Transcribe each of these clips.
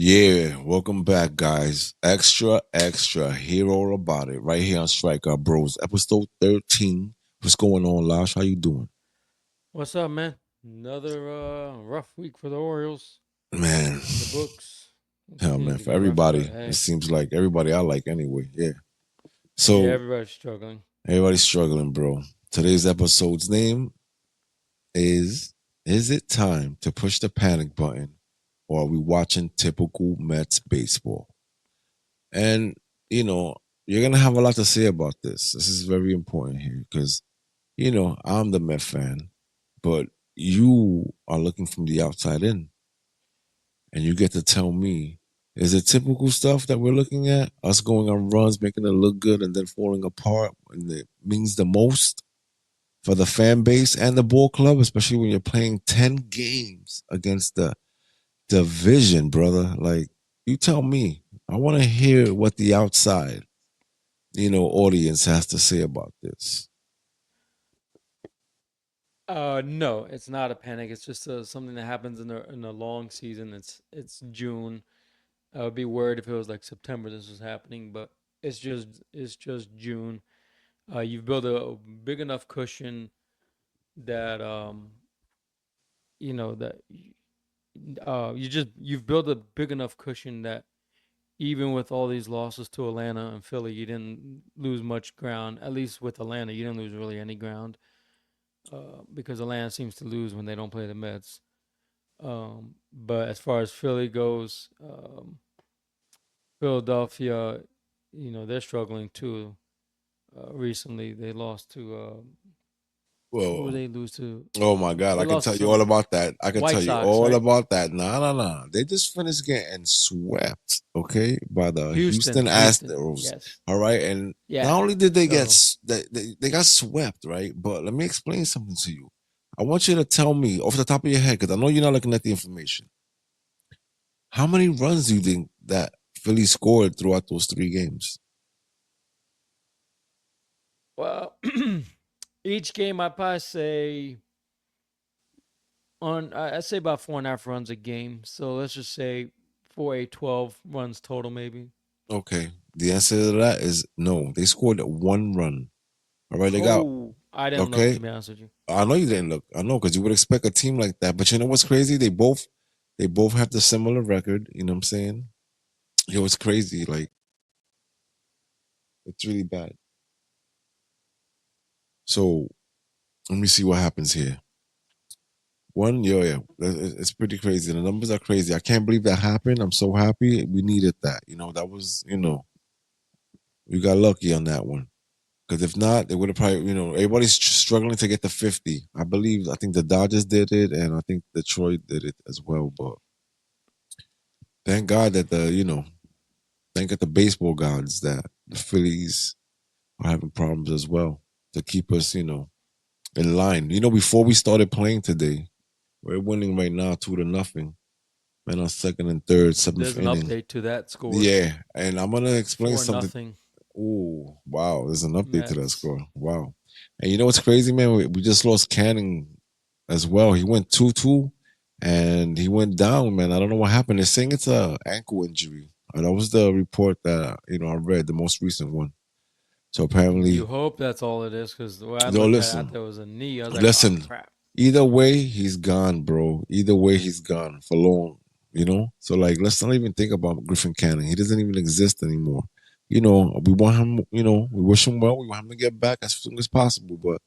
Yeah, welcome back, guys. Extra, hear all about it right here on Strike Our Bros, episode 13. What's going on, Lash? How you doing? What's up, man? Another rough week for the Orioles Man, in the books. It hell, continues man, to for get rough, but everybody, it hey, seems like everybody I like anyway. Yeah. yeah, So, everybody's struggling. everybody's struggling, bro. Today's episode's name is it time to push the panic button or are we watching typical Mets baseball? And, you know, you're going to have a lot to say about this. This is very important here because, I'm the Met fan, but you are looking from the outside in and you get to tell me, is it typical stuff that we're looking at? Us going on runs, making it look good, and then falling apart when it means the most for the fan base and the ball club, especially when you're playing 10 games against the division, brother. Like, you tell me. I want to hear what the outside, audience has to say about this. No, it's not a panic. It's just something that happens in the long season. It's June. I would be worried if it was like September this was happening, but it's just June. You've built a big enough cushion that you know that you've built a big enough cushion that even with all these losses to Atlanta and Philly, you didn't lose much ground. At least with Atlanta, you didn't lose really any ground because Atlanta seems to lose when they don't play the Mets. But as far as Philly goes, Philadelphia, they're struggling too. Recently, they lost to who would Well, they lose to? oh my God, They I can lost tell to you all some about that. I can White tell you Sox, all right? about that. Nah, nah, nah. They just finished getting swept, okay, by the Houston Houston, Astros. yes, All right, and not yeah. only did they get So they got swept, right? But let me explain something to you. I want you to tell me off the top of your head, because I know you're not looking at the information. How many runs do you think that Philly scored throughout those 3 games? well, each game I probably say I say about 4.5 runs a game. So let's just say 4, 8, 12 runs total, maybe. Okay, the answer to that is no. They scored 1 run. All right, they got Oh, I didn't look, okay. to be honest with you. I know you didn't look. I know because you would expect a team like that. But you know what's crazy? They both have the similar record. You know what I'm saying? Yo, it's crazy. Like it's really bad. So let me see what happens here. One, yeah, it's pretty crazy. The numbers are crazy. I can't believe that happened. I'm so happy. We needed that. That was, we got lucky on that one. Because if not, they would have probably, everybody's struggling to get to 50. I think the Dodgers did it, and I think Detroit did it as well. But thank God that thank God the baseball gods that the Phillies are having problems as well to keep us, in line. Before we started playing today, we're winning right now 2-0. Man on second and third, seventh There's an inning. update to that score. Yeah, and I'm gonna explain Four something. nothing Oh, wow, there's an update to that Mets. score. Wow, and you know what's crazy, man? We just lost Canning as well. He went 2-2, and he went down, man. I don't know what happened. They're saying it's a ankle injury. That was the report that I read, the most recent one. So You apparently, hope that's all it is, because the way I yo, looked at it, I thought listen, it was a knee. I was like, oh listen. crap. Either way, he's gone, bro. Either way, he's gone for long. So like, let's not even think about Griffin Canning. He doesn't even exist anymore. We want him. We wish him well. We want him to get back as soon as possible. But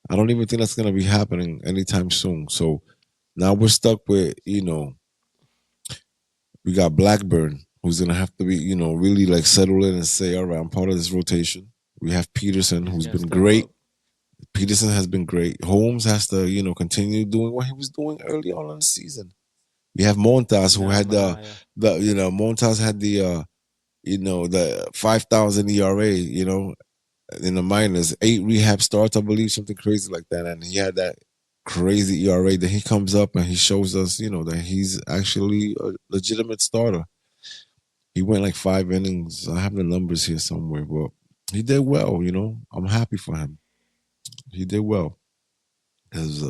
I don't even think that's gonna be happening anytime soon. So now we're stuck with we got Blackburn, who's gonna have to be really like settle in and say, all right, I'm part of this rotation. We have Peterson, He's who's gonna been step great. up. Peterson has been great. Holmes has to, continue doing what he was doing early on in the season. We have Montas who Now had Manaya. Montas had the 5,000 ERA, in the minors, 8 rehab starts, I believe, something crazy like that. And he had that crazy ERA. Then he comes up and he shows us, that he's actually a legitimate starter. He went like 5 innings. I have the numbers here somewhere, but he did well. I'm happy for him. He did well because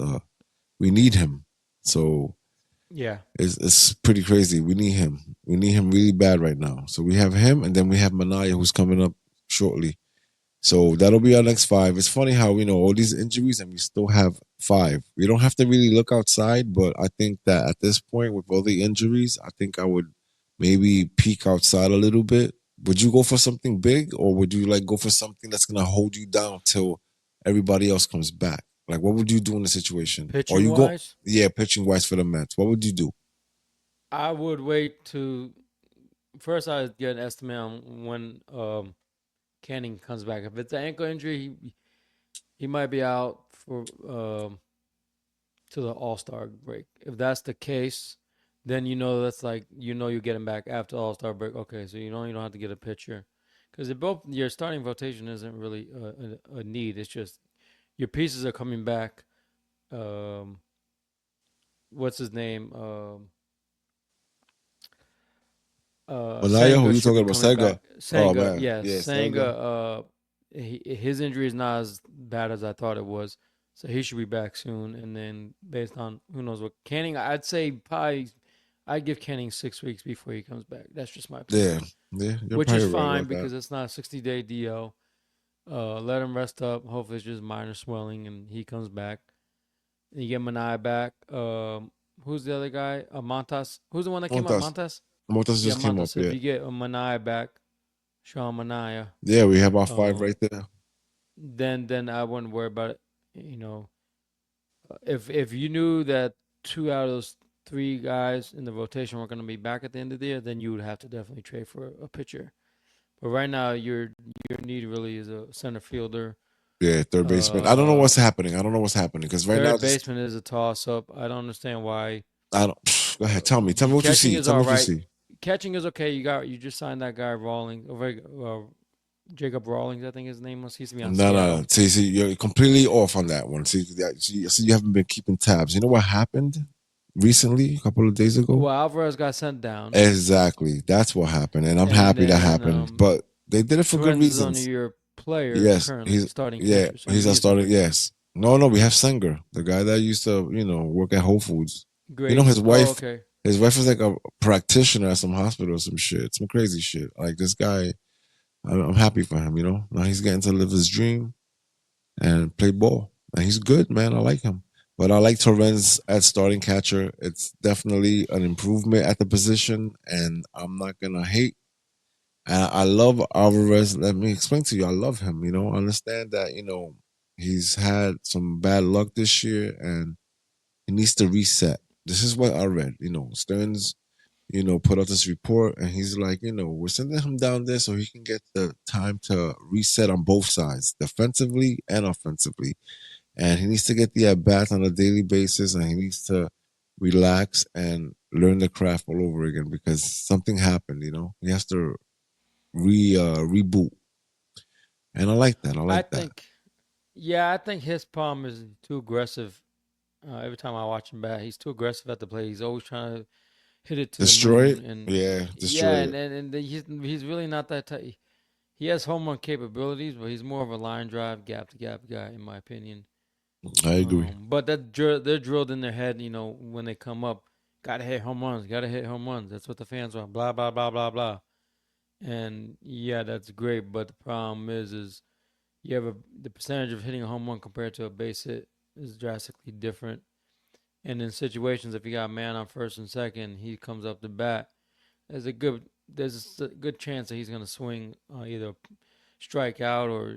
we need him. So Yeah. it's pretty crazy. We need him. We need him really bad right now. So we have him, and then we have Manaya, who's coming up shortly. So that'll be our next five. It's funny how we know all these injuries and we still have five. We don't have to really look outside, but I think that at this point, with all the injuries, I think I would maybe peek outside a little bit. Would you go for something big, or would you like go for something that's gonna hold you down till everybody else comes back? Like, what would you do in the situation? Or Pitching you go, wise, yeah, pitching wise for the Mets. What would you do? I would wait to first. I'd get an estimate on when Canning comes back. If it's an ankle injury, he might be out for to the All Star break. If that's the case, then that's like you get him back after All Star break. Okay, so you don't have to get a pitcher because both your starting rotation isn't really a need. It's just your pieces are coming back. Um, what's his name? Manaya, who Senga you should talking be about? coming Sega. back. Oh Senga, man, yes, yeah, Senga. Sega. His injury is not as bad as I thought it was, so he should be back soon. And then based on who knows what Canning, I'd say probably I'd give Canning 6 weeks before he comes back. That's just my Yeah, opinion, yeah, you're which is probably right fine about that. because it's not a 60-day DO. Let him rest up. Hopefully, it's just minor swelling, and he comes back. And you get Manai back. Who's the other guy? Montas. Who's the one that came up? Montas. Montas. Montas Yeah, just came up. Montas. If Yeah, you get Manai back, Sean Manaya, yeah, we have our five um, right there. then I wouldn't worry about it. If you knew that two out of those three guys in the rotation were going to be back at the end of the year, then you would have to definitely trade for a pitcher. But right now, your need really is a center fielder. Yeah, third baseman. I don't know Uh, what's happening. I don't know what's happening because right now, Third just baseman is a toss up. I don't understand why. I don't. Go ahead. Tell me. Tell me what you Catching see. is Tell me all what you right. see. Catching is okay. You just signed that guy Rawlings, Jacob Rawlings, I think his name was. He used to be on No, no, no. Seattle. See, you're completely off on that one. See, you haven't been keeping tabs. You know what happened recently, a couple of days ago? Well, Alvarez got sent down, Exactly. That's what happened, and I'm and happy that then happened. But they did it for good Torrens is only reasons. your player Yes, currently, starting yeah, catcher. So he's you a need starter. somebody. Yes. No, no, we have Sanger, the guy that used to, work at Whole Foods. Grady. His Oh, wife, okay. his wife is like a practitioner at some hospital or some shit, some crazy shit. Like this guy, I'm happy for him. Now he's getting to live his dream and play ball, and he's good, man. I like him. But I like Torrens as starting catcher. It's definitely an improvement at the position, and I'm not gonna hate. I love Alvarez. Let me explain to you. I love him. I understand that he's had some bad luck this year, and he needs to reset. This is what I read. Stearns, put out this report, and he's like, we're sending him down there so he can get the time to reset on both sides, defensively and offensively. And he needs to get the at bat on a daily basis, and he needs to relax and learn the craft all over again because something happened. He has to reboot, and I like that. I I like that. think, yeah, I think his problem is too aggressive. Every time I watch him bat, he's too aggressive at the plate. He's always trying to hit it to the Destroy moon, it, and yeah, yeah, destroy it. and he's really not that type. He has home run capabilities, but he's more of a line drive, gap to gap guy, in my opinion. I agree. But they're drilled in their head, when they come up, gotta hit home runs, gotta hit home runs. That's what the fans want. Blah blah blah blah blah. And yeah, that's great. But the problem is you have the percentage of hitting a home run compared to a base hit is drastically different. And in situations, if you got a man on first and second, he comes up to bat. There's a good chance that he's gonna swing either strike out or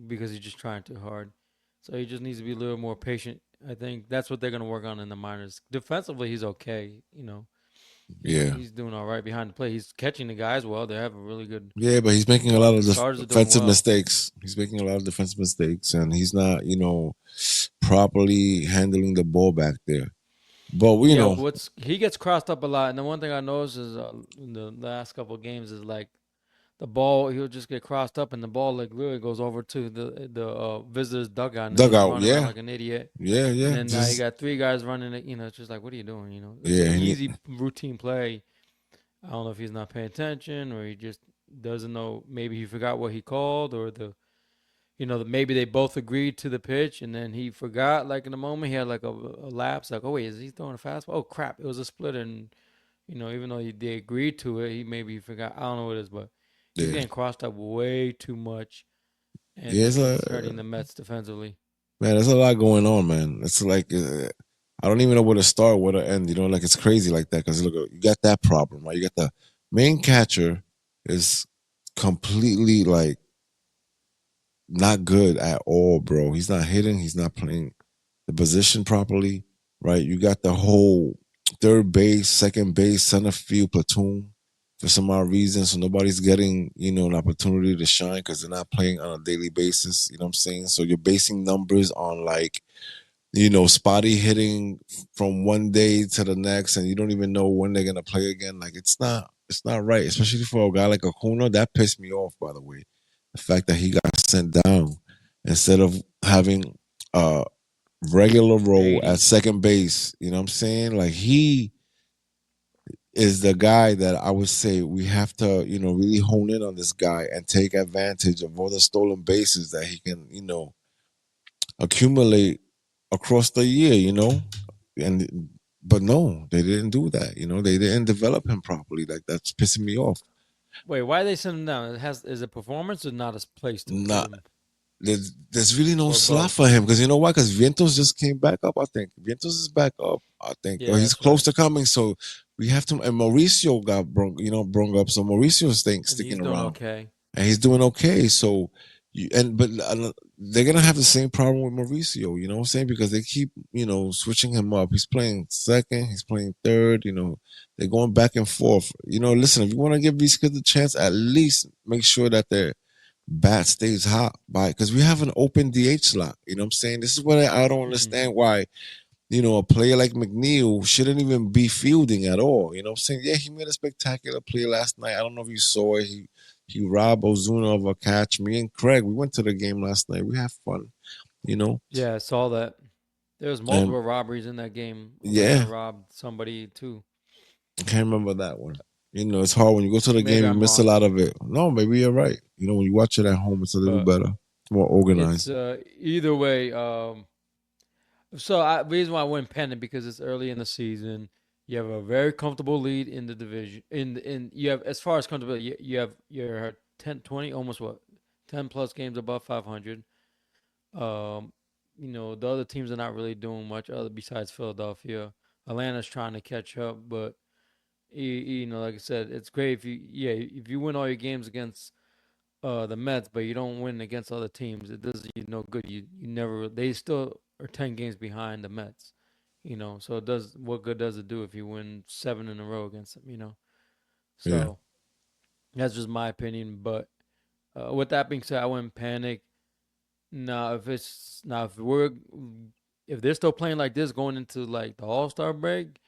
because he's just trying too hard. So he just needs to be a little more patient. I think that's what they're going to work on in the minors. Defensively, he's okay. Yeah, He's doing all right behind the plate. He's catching the guys well. They have a really good. yeah, but he's making a lot The of starters are doing defensive well. mistakes. He's making a lot of defensive mistakes, and he's not, properly handling the ball back there. But you Yeah, know, what's he gets crossed up a lot, and the one thing I noticed is in the last couple of games is like the ball he'll just get crossed up, and the ball like literally goes over to the visitor's dugout, and then he's dugout, running around yeah, like an idiot. yeah, And yeah, then you just got three guys running it. It's just like, what are you doing? It's yeah, an easy routine play. I don't know if he's not paying attention or he just doesn't know. Maybe he forgot what he called, or maybe they both agreed to the pitch and then he forgot. Like in the moment, he had like a lapse. Like, oh wait, is he throwing a fastball? Oh crap, it was a splitter. And even though they agreed to it, he maybe forgot. I don't know what it is, but he's yeah, getting crossed up way too much, and yeah. it's hurting the Mets defensively. Man, there's a lot going on, man. It's like I don't even know where to start, where to end. Like it's crazy like that because look, you got that problem, right? You got the main catcher is completely like not good at all, bro. He's not hitting. He's not playing the position properly, right? You got the whole third base, second base, center field platoon for some odd reason. So nobody's getting, an opportunity to shine because they're not playing on a daily basis. You know what I'm saying? So you're basing numbers on like, spotty hitting from one day to the next, and you don't even know when they're gonna play again. Like it's not right, especially for a guy like Acuna. That pissed me off, by the way. The fact that he got sent down instead of having a regular role at 80. second base. You know what I'm saying? Like he is the guy that I would say we have to, really hone in on this guy and take advantage of all the stolen bases that he can, accumulate across the year, and but no, they didn't do that. They didn't develop him properly. Like that's pissing me off. Wait, why they send him down? Is it performance or not a place to put Not him, there's really no or slot both? for him because you know why? Because Vientos just came back up. I think Vientos is back up. I think or Yeah, he's that's close right. to coming. So we have to. And Mauricio got brung up. So Mauricio's And he's sticking doing around. okay. And he's doing okay. So but they're gonna have the same problem with Mauricio. You know what I'm saying? Because they keep switching him up. He's playing second. He's playing third. They're going back and forth. Listen, if you want to give these kids a chance, at least make sure that their bat stays hot by because we have an open DH slot. You know what I'm saying? This is what I don't Hmm. understand why a player like McNeil shouldn't even be fielding at all. You know what I'm saying? Yeah, he made a spectacular play last night. I don't know if you saw it. He robbed Ozuna of a catch. Me and Craig, we went to the game last night. We had fun, you know? Yeah, I saw that. There was And multiple robberies in that game. Atlanta yeah, robbed somebody too. I can't remember that one. It's hard when you go to the Maybe game, you I'm miss a wrong, lot of it. No, maybe you're right. When you watch it at home, it's a little but better, more it's organized. either way. Reason why I went pennant because it's early in the season. You have a very comfortable lead in the division. In you have as far as comfortability, you have your 10, 20, almost what 10 plus games above 500. Um, the other teams are not really doing much other besides Philadelphia. Atlanta's trying to catch up, but like I said, it's great if you win all your games against the Mets, but you don't win against other teams. It does you no good. You never they still are 10 games behind the Mets. So it does what good does it do if you win seven in a row against them? Yeah, So that's just my opinion. But with that being said, I wouldn't panic. If they're still playing like this going into like the All Star break,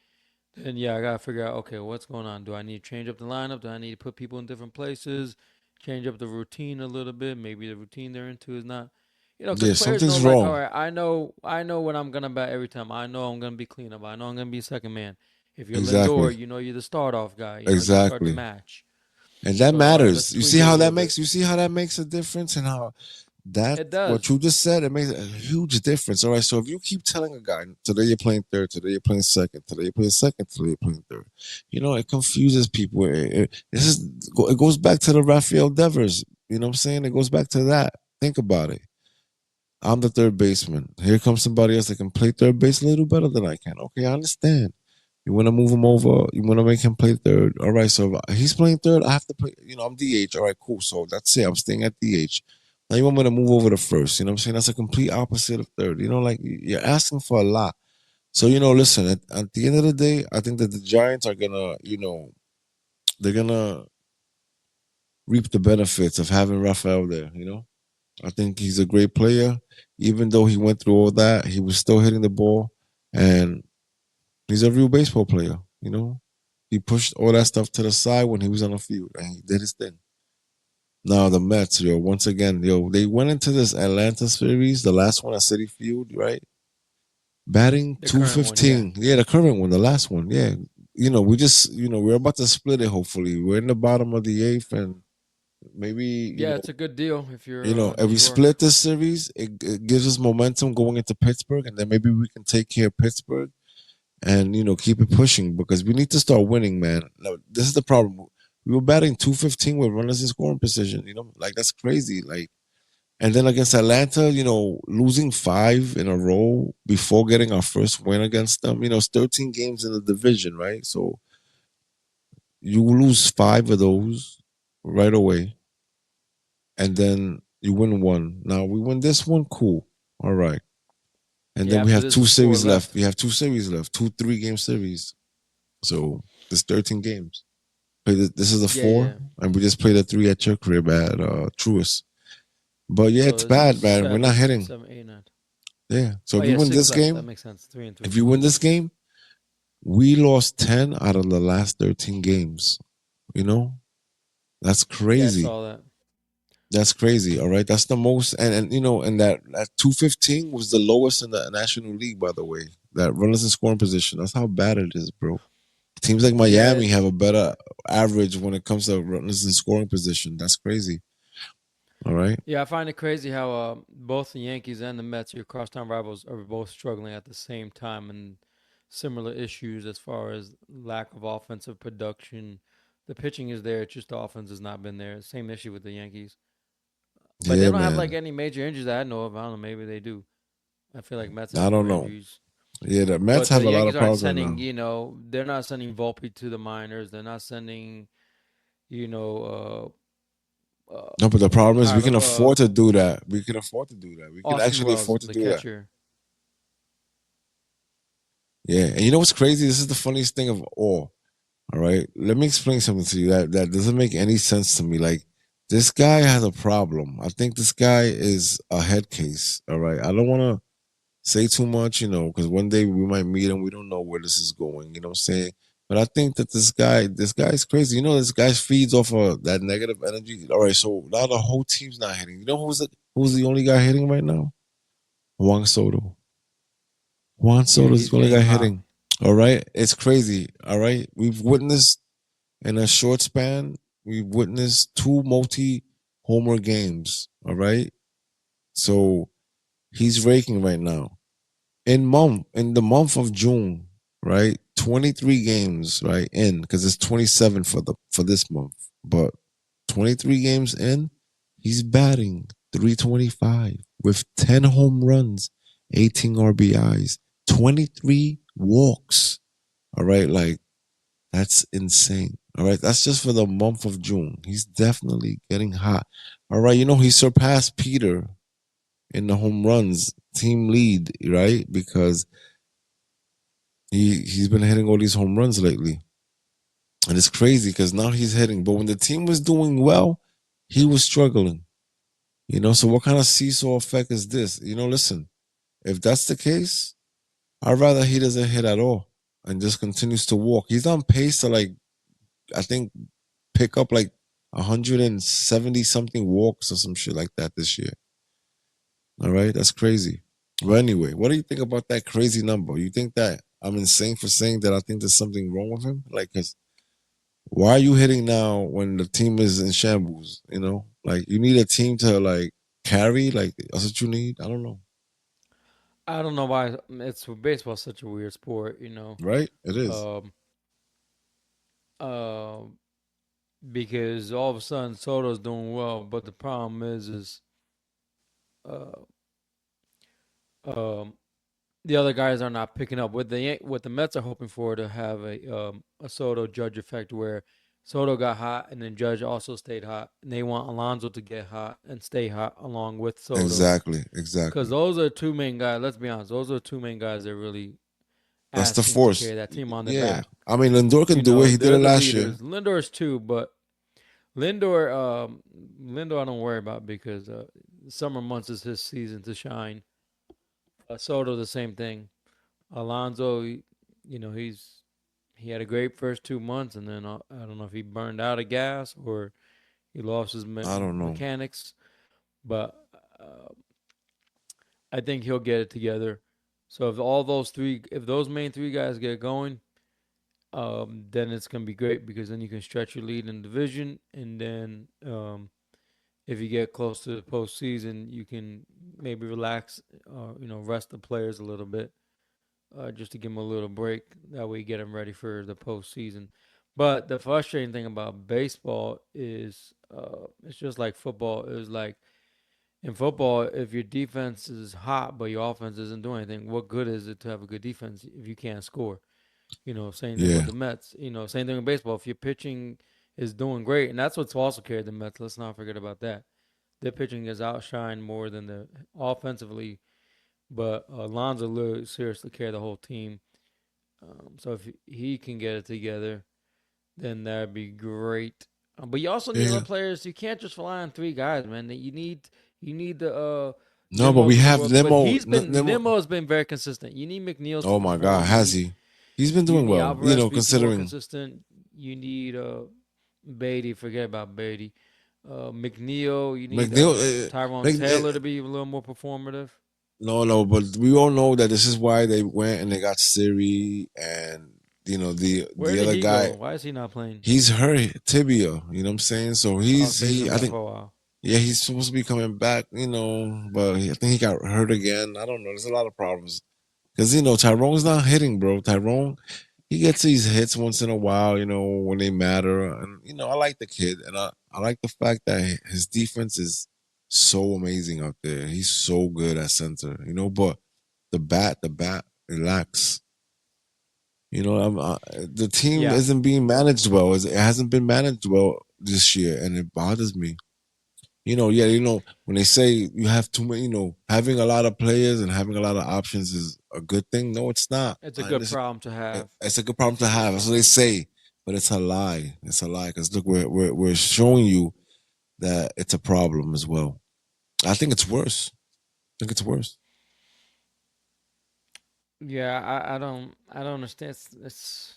then yeah, I gotta figure out okay, what's going on. Do I need to change up the lineup? Do I need to put people in different places? Change up the routine a little bit. Maybe the routine they're into is not, because yeah, players know something's like, all wrong. right, I know when I'm gonna bat every time. I know I'm gonna be cleanup. I know I'm gonna be second man. If you're Lindor, Exactly, you're the start off guy. You start the exactly. match. And that So all right, let's matters. You see tweak it a how little that bit. makes you see how that makes a difference and how that It what you does. just said, it makes a huge difference. All right. So if you keep telling a guy today you're playing third, today you're playing second, today you're playing second, today you're playing third, it confuses people. It goes back to the Rafael Devers. You know what I'm saying? It goes back to that. Think about it. I'm the third baseman. Here comes somebody else that can play third base a little better than I can. Okay, I understand. You want to move him over. You want to make him play third. All right. So if he's playing third, I have to play. I'm DH. All right, cool. So that's it. I'm staying at DH. Now you want me to move over to first. You know what I'm saying? That's a complete opposite of third. Like you're asking for a lot. So, listen, at the end of the day, I think that the Giants are gonna, they're gonna reap the benefits of having Rafael there. I think he's a great player. Even though he went through all that, he was still hitting the ball. And He's a real baseball player. He pushed all that stuff to the side when he was on the field, and he did his thing. Now the Mets, once again, they went into this Atlanta series, the last one at City Field, right? Batting The current one, yeah. 215. Yeah, the current one, the last one. Yeah. We're about to split it, hopefully. We're in the bottom of the eighth, and maybe, Yeah, it's a good deal if you're if New we York. split this series, it gives us momentum going into Pittsburgh, and then maybe we can take care of Pittsburgh and, keep it pushing because we need to start winning, man. Now, this is the problem. We were batting 215 with runners in scoring position, like that's crazy. Like, and then against Atlanta, losing five in a row before getting our first win against them, it's 13 games in the division, right? So you lose five of those right away, and then you win one. Now we win this one, cool. All right. And Yeah, then we after have this two is four series left. left. We have two series left, two 3-game series. So there's 13 games. This is the Yeah, yeah, four, yeah. and we just played a three at your crib at Truist. But yeah, So it's this is bad, man. We're not hitting. seven, eight, nine. Yeah. So Oh if you yeah, win six this left. That game, makes sense. Three and if three. you win this game, we lost 10 out of the last 13 games. You know? That's Yeah, I crazy. saw that. That's crazy. All right. That's the most and that 215 was the lowest in the National League, by the way. That runners in scoring position. That's how bad it is, bro. Teams like Yeah, Miami have it's a better average when it comes to runners in scoring position. That's crazy. All right. yeah. I find it crazy how both the Yankees and the Mets, your crosstown rivals, are both struggling at the same time and similar issues as far as lack of offensive production. The pitching is there, it's just the offense has not been there. Same issue with the Yankees, but they Yeah, don't have like man. any major injuries that I know of. I don't know, maybe they do. I feel like Mets I have don't more know. injuries. Yeah, the Mets But have the a lot Yankees of aren't problems right sending, now. they're not sending Volpe to the minors. They're not sending, you know, No, but the problem is we can Tyler, afford to do that. We can afford to do that. We can Austin actually Wells, afford to the do that. catcher. Yeah. And you know what's crazy? This is the funniest thing of all. All right. Let me explain something to you that doesn't make any sense to me. Like, this guy has a problem. I think this guy is a head case. All right. I don't want to say too much, because one day we might meet him. We don't know where this is going. You know what I'm saying? But I think that this guy is crazy. This guy feeds off of that negative energy. All right, so now the whole team's not hitting. You know who's the only guy hitting right now? Juan Soto. Juan Yeah, Soto's he's the only getting guy hot. hitting. All right, it's crazy. All right, we've witnessed in a short span, we've witnessed two multi-homer games. All right, so he's raking right now. In the month of June, right? 23 games, right? In because it's 27 for this month. But 23 games in, he's batting 325 with 10 home runs, 18 RBIs, 23 walks. All right, like that's insane. All right, that's just for the month of June. He's definitely getting hot. All right, he surpassed Peter in the home runs team lead, right? Because he's been hitting all these home runs lately, and it's crazy because now he's hitting. But when the team was doing well, he was struggling. So what kind of seesaw effect is this? Listen, if that's the case, I'd rather he doesn't hit at all and just continues to walk. He's on pace to like I think pick up like 170 something walks or some shit like that this year. All right, that's crazy. But anyway, what do you think about that crazy number? You think that I'm insane for saying that I think there's something wrong with him? Like, cause why are you hitting now when the team is in shambles? Like you need a team to like carry. Like that's what you need. I don't know. I don't know why it's baseball's such a weird sport, Right? It is. um, uh, because all of a sudden Soto's doing well, but the problem is uh, um, the other guys are not picking up. What the Mets are hoping for to have a Soto Judge effect where Soto got hot and then Judge also stayed hot, and they want Alonso to get hot and stay hot along with Soto Exactly. because Exactly. those are two main guys. Let's be honest, those are two main guys that really That's the asking to force. carry that team on their Yeah. back. I mean, Lindor can do it. He did They're it the last year. leaders. Lindor's too, but Lindor, Lindor, I don't worry about because summer months is his season to shine. Soto, the same thing. Alonso, he had a great first 2 months, and then I don't know if he burned out of gas or he lost his I don't know. mechanics, but uh, I think he'll get it together. So if those main three guys get going, then it's gonna be great because then you can stretch your lead in the division, and then if you get close to the postseason, you can maybe relax, rest the players a little bit, just to give them a little break. That way, you get them ready for the postseason. But the frustrating thing about baseball is, it's just like football. It's like in football, if your defense is hot but your offense isn't doing anything, what good is it to have a good defense if you can't score? Same thing with Yeah, the Mets. Same thing with baseball. If your pitching is doing great, and that's what's also carried the Mets. Let's not forget about that. Their pitching is outshined more than the offensively, but Alonso literally seriously carried the whole team. So if he can get it together, then that'd be great. But you also need yeah. other players. You can't just rely on three guys, man. You need the No, but we Nimmo's of the have world. But Nemo. Nemo. Nimmo has been very consistent. You need McNeil's to Oh my God, perform. has he? He's been You doing need well. Alvarez to be more Considering. consistent. You need Beatty. Forget about Beatty. McNeil. You need McNeil, Tyrone Mc, Taylor to be a little more performative. no, no, but we all know that this is why they went and they got Siri and Where the did other he go? guy. Why is he not playing? He's hurt tibia. You know what I'm saying? So Oh, he's so he's he. been I back think for a while. yeah, he's supposed to be coming back. But I think he got hurt again. I don't know. There's a lot of problems because Tyrone's not hitting, bro. Tyrone, he gets these hits once in a while. When they matter, and I like the kid, and I like the fact that his defense is so amazing out there. He's so good at center. But the bat, it lacks. The team Yeah, isn't being managed well. It hasn't been managed well this year, and it bothers me. Yeah, when they say you have too many, having a lot of players and having a lot of options is a good thing. No, it's not. it's a good problem to have. It's a good problem It's a to good have. That's what problem they to have. say, but it's a lie. It's a lie because look, we're showing you that it's a problem as well. I think it's worse. I think it's worse. Yeah, I don't understand. It's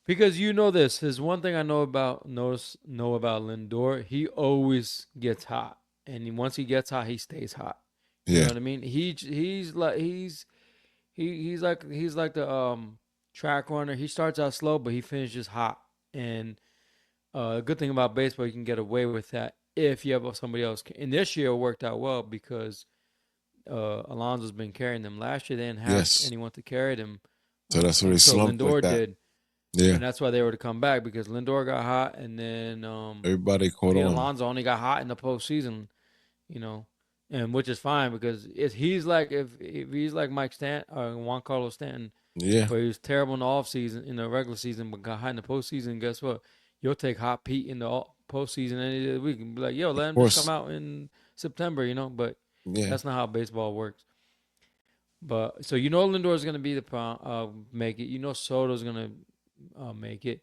because you know this. There's one thing I know about Lindor. He always gets hot, and once he gets hot, he stays hot. You know Yeah. what I mean? He's like the track runner. He starts out slow, but he finishes hot. And a good thing about baseball, you can get away with that if you have somebody else. And this year it worked out well because Alonso's been carrying them. Last year they didn't have Yes. anyone to carry them So that's where they until slumped like Lindor that. did, Yeah. and that's why they were to come back because Lindor got hot, and then Everybody caught Pete on. Alonso only got hot in the postseason, you know, and which is fine because he's like if he's like Mike Stanton or Juan Carlos Stanton, Yeah. where he was terrible in the off season in the regular season, but got hot in the postseason. Guess what? You'll take hot Pete in the postseason any day of the week and be like, yo, Of let him just come course. out in September. But Yeah. that's not how baseball works. But so Lindor is going to be make it. Soto's going to make it.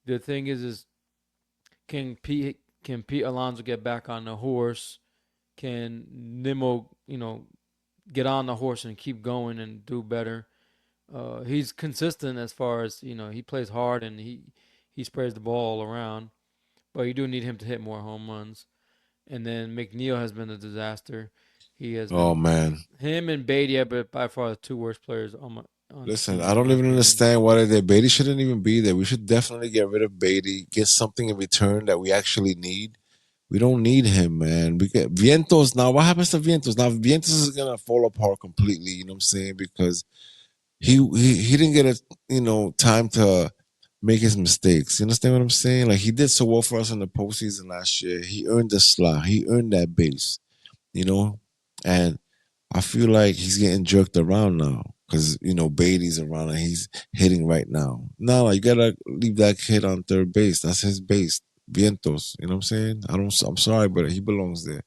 The thing is can Pete Alonso get back on the horse? Can Nimmo get on the horse and keep going and do better? He's consistent as far as he plays hard and he sprays the ball all around, but you do need him to hit more home runs. And then McNeil has been a disaster. He has Oh been man. him and Beatty are by far the two worst players on the Listen, team I in don't my even opinion. understand why they're there. Beatty shouldn't even be there. We should definitely get rid of Beatty, get something in return that we actually need. We don't need him, man. We get Vientos now. What happens to Vientos? Now Vientos is gonna fall apart completely, you know what I'm saying? Because he didn't get time to make his mistakes. You understand what I'm saying? Like he did so well for us in the postseason last year. He earned the slot. He earned that base, you know? And I feel like he's getting jerked around now because Beatty's around and he's hitting right now. No, you gotta leave that kid on third base. That's his base. Vientos, you know what I'm saying? I'm sorry, but he belongs there.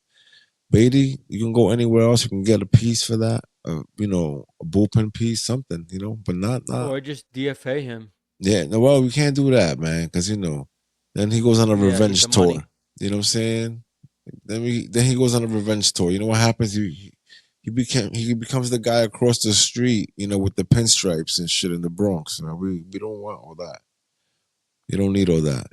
Beatty, you can go anywhere else. You can get a piece for that. A bullpen piece, something, but not. Or just DFA him. Yeah, no, well, we can't do that, man, because then he goes on a Yeah, eat the revenge tour. money. You know what I'm saying? Then he goes on a revenge tour. You know what happens? He he becomes the guy across the street, with the pinstripes and shit in the Bronx. We don't want all that. You don't need all that.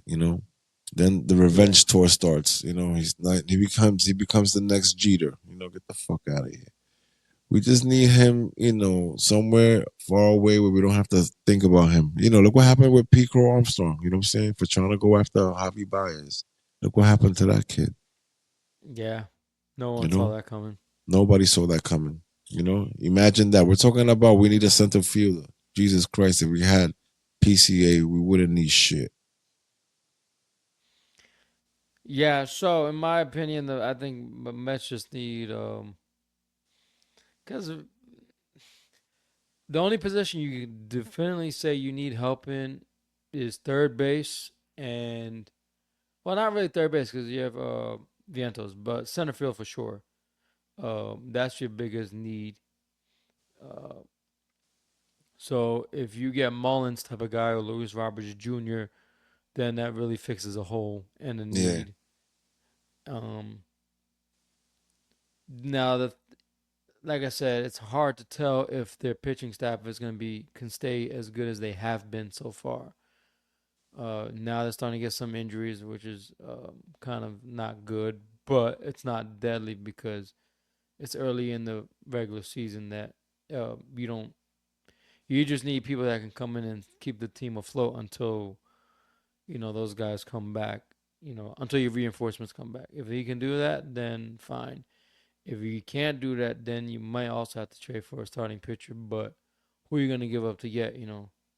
Then the Yeah. revenge tour starts. He's not. He becomes the next Jeter. Get the fuck out of here. We just need him, somewhere far away where we don't have to think about him. Look what happened with Pico Armstrong. You know what I'm saying? For trying to go after Javi Baez. Look what happened to that kid. Yeah. No You one saw know, that coming. nobody saw that coming. Imagine that. We're talking about we need a center fielder. Jesus Christ, if we had PCA, we wouldn't need shit. Yeah, so in my opinion, I think the Mets just need because the only position you can definitely say you need help in is third base and well, not really third base because you have Vientos, but center field for sure. That's your biggest need. Uh, so if you get Mullins type of guy or Luis Roberts Jr., then that really fixes a hole and a Yeah, need. Um, now the like I said, it's hard to tell if their pitching staff is going to be can stay as good as they have been so far. Now they're starting to get some injuries, which is kind of not good, but it's not deadly because it's early in the regular season that you don't. You just need people that can come in and keep the team afloat until those guys come back. Until your reinforcements come back. If he can do that, then fine. If you can't do that, then you might also have to trade for a starting pitcher. But who are you gonna give up to get?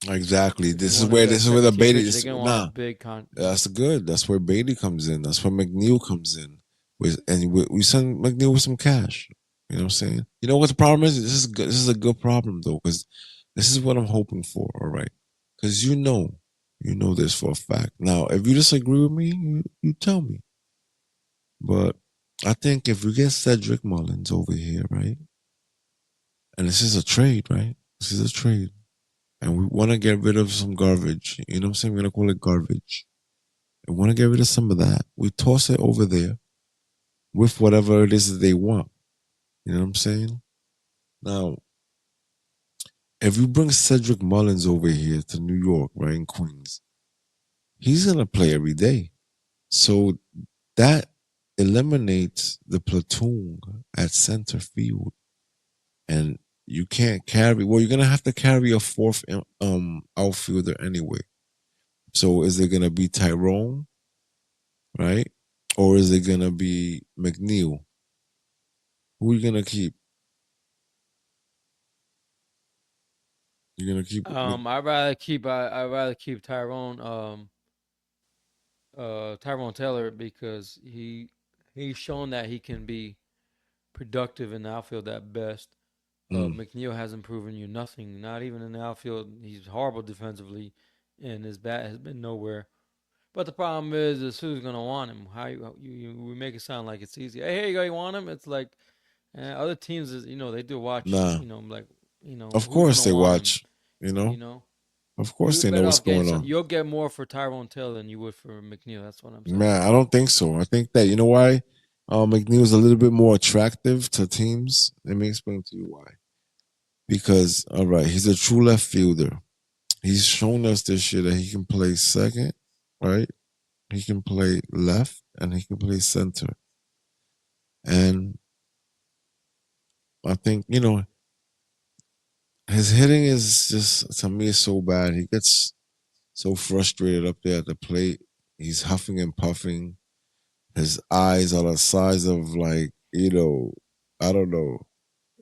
exactly. If you This is want to where get a this is where the second tier Beatty pitcher, they're is. gonna want a Nah, big con. that's good. That's where Beatty comes in. That's where McNeil comes in. And we send McNeil with some cash. You know what I'm saying? You know what the problem is? This is good. This is a good problem though, because this is what I'm hoping for. All right, because you know this for a fact. Now, if you disagree with me, you tell me. But I think if we get Cedric Mullins over here, right, and this is a trade, right? This is a trade, and we want to get rid of some garbage. You know what I'm saying? We're gonna call it garbage. We want to get rid of some of that. We toss it over there with whatever it is that they want. You know what I'm saying? Now, if you bring Cedric Mullins over here to New York, right, in Queens, he's gonna play every day. So that eliminates the platoon at center field, and you can't carry. Well, you're gonna have to carry a fourth outfielder anyway. So is it gonna be Tyrone, right, or is it gonna be McNeil? Who are you gonna keep? You're gonna keep. I'd rather keep Tyrone Taylor because he's shown that he can be productive in the outfield at best. Mm, McNeil hasn't proven you nothing. Not even in the outfield. He's horrible defensively, and his bat has been nowhere. But the problem is who's gonna want him? How we make it sound like it's easy. Hey, here you go. You want him? It's like other teams is they do watch. nah, Like of who's course gonna they want him? watch. You You know, know, of course you're they know better what's off getting going on. you'll get more for Tyrone Taylor than you would for McNeil. That's what I'm saying. Man, I don't think so. I think that you know why McNeil's a little bit more attractive to teams. Let me explain to you why. Because all right, he's a true left fielder. He's shown us this year that he can play second, right? He can play left and he can play center. And I think, his hitting is just to me is so bad. He gets so frustrated up there at the plate. He's huffing and puffing. His eyes are the size of like, I don't know.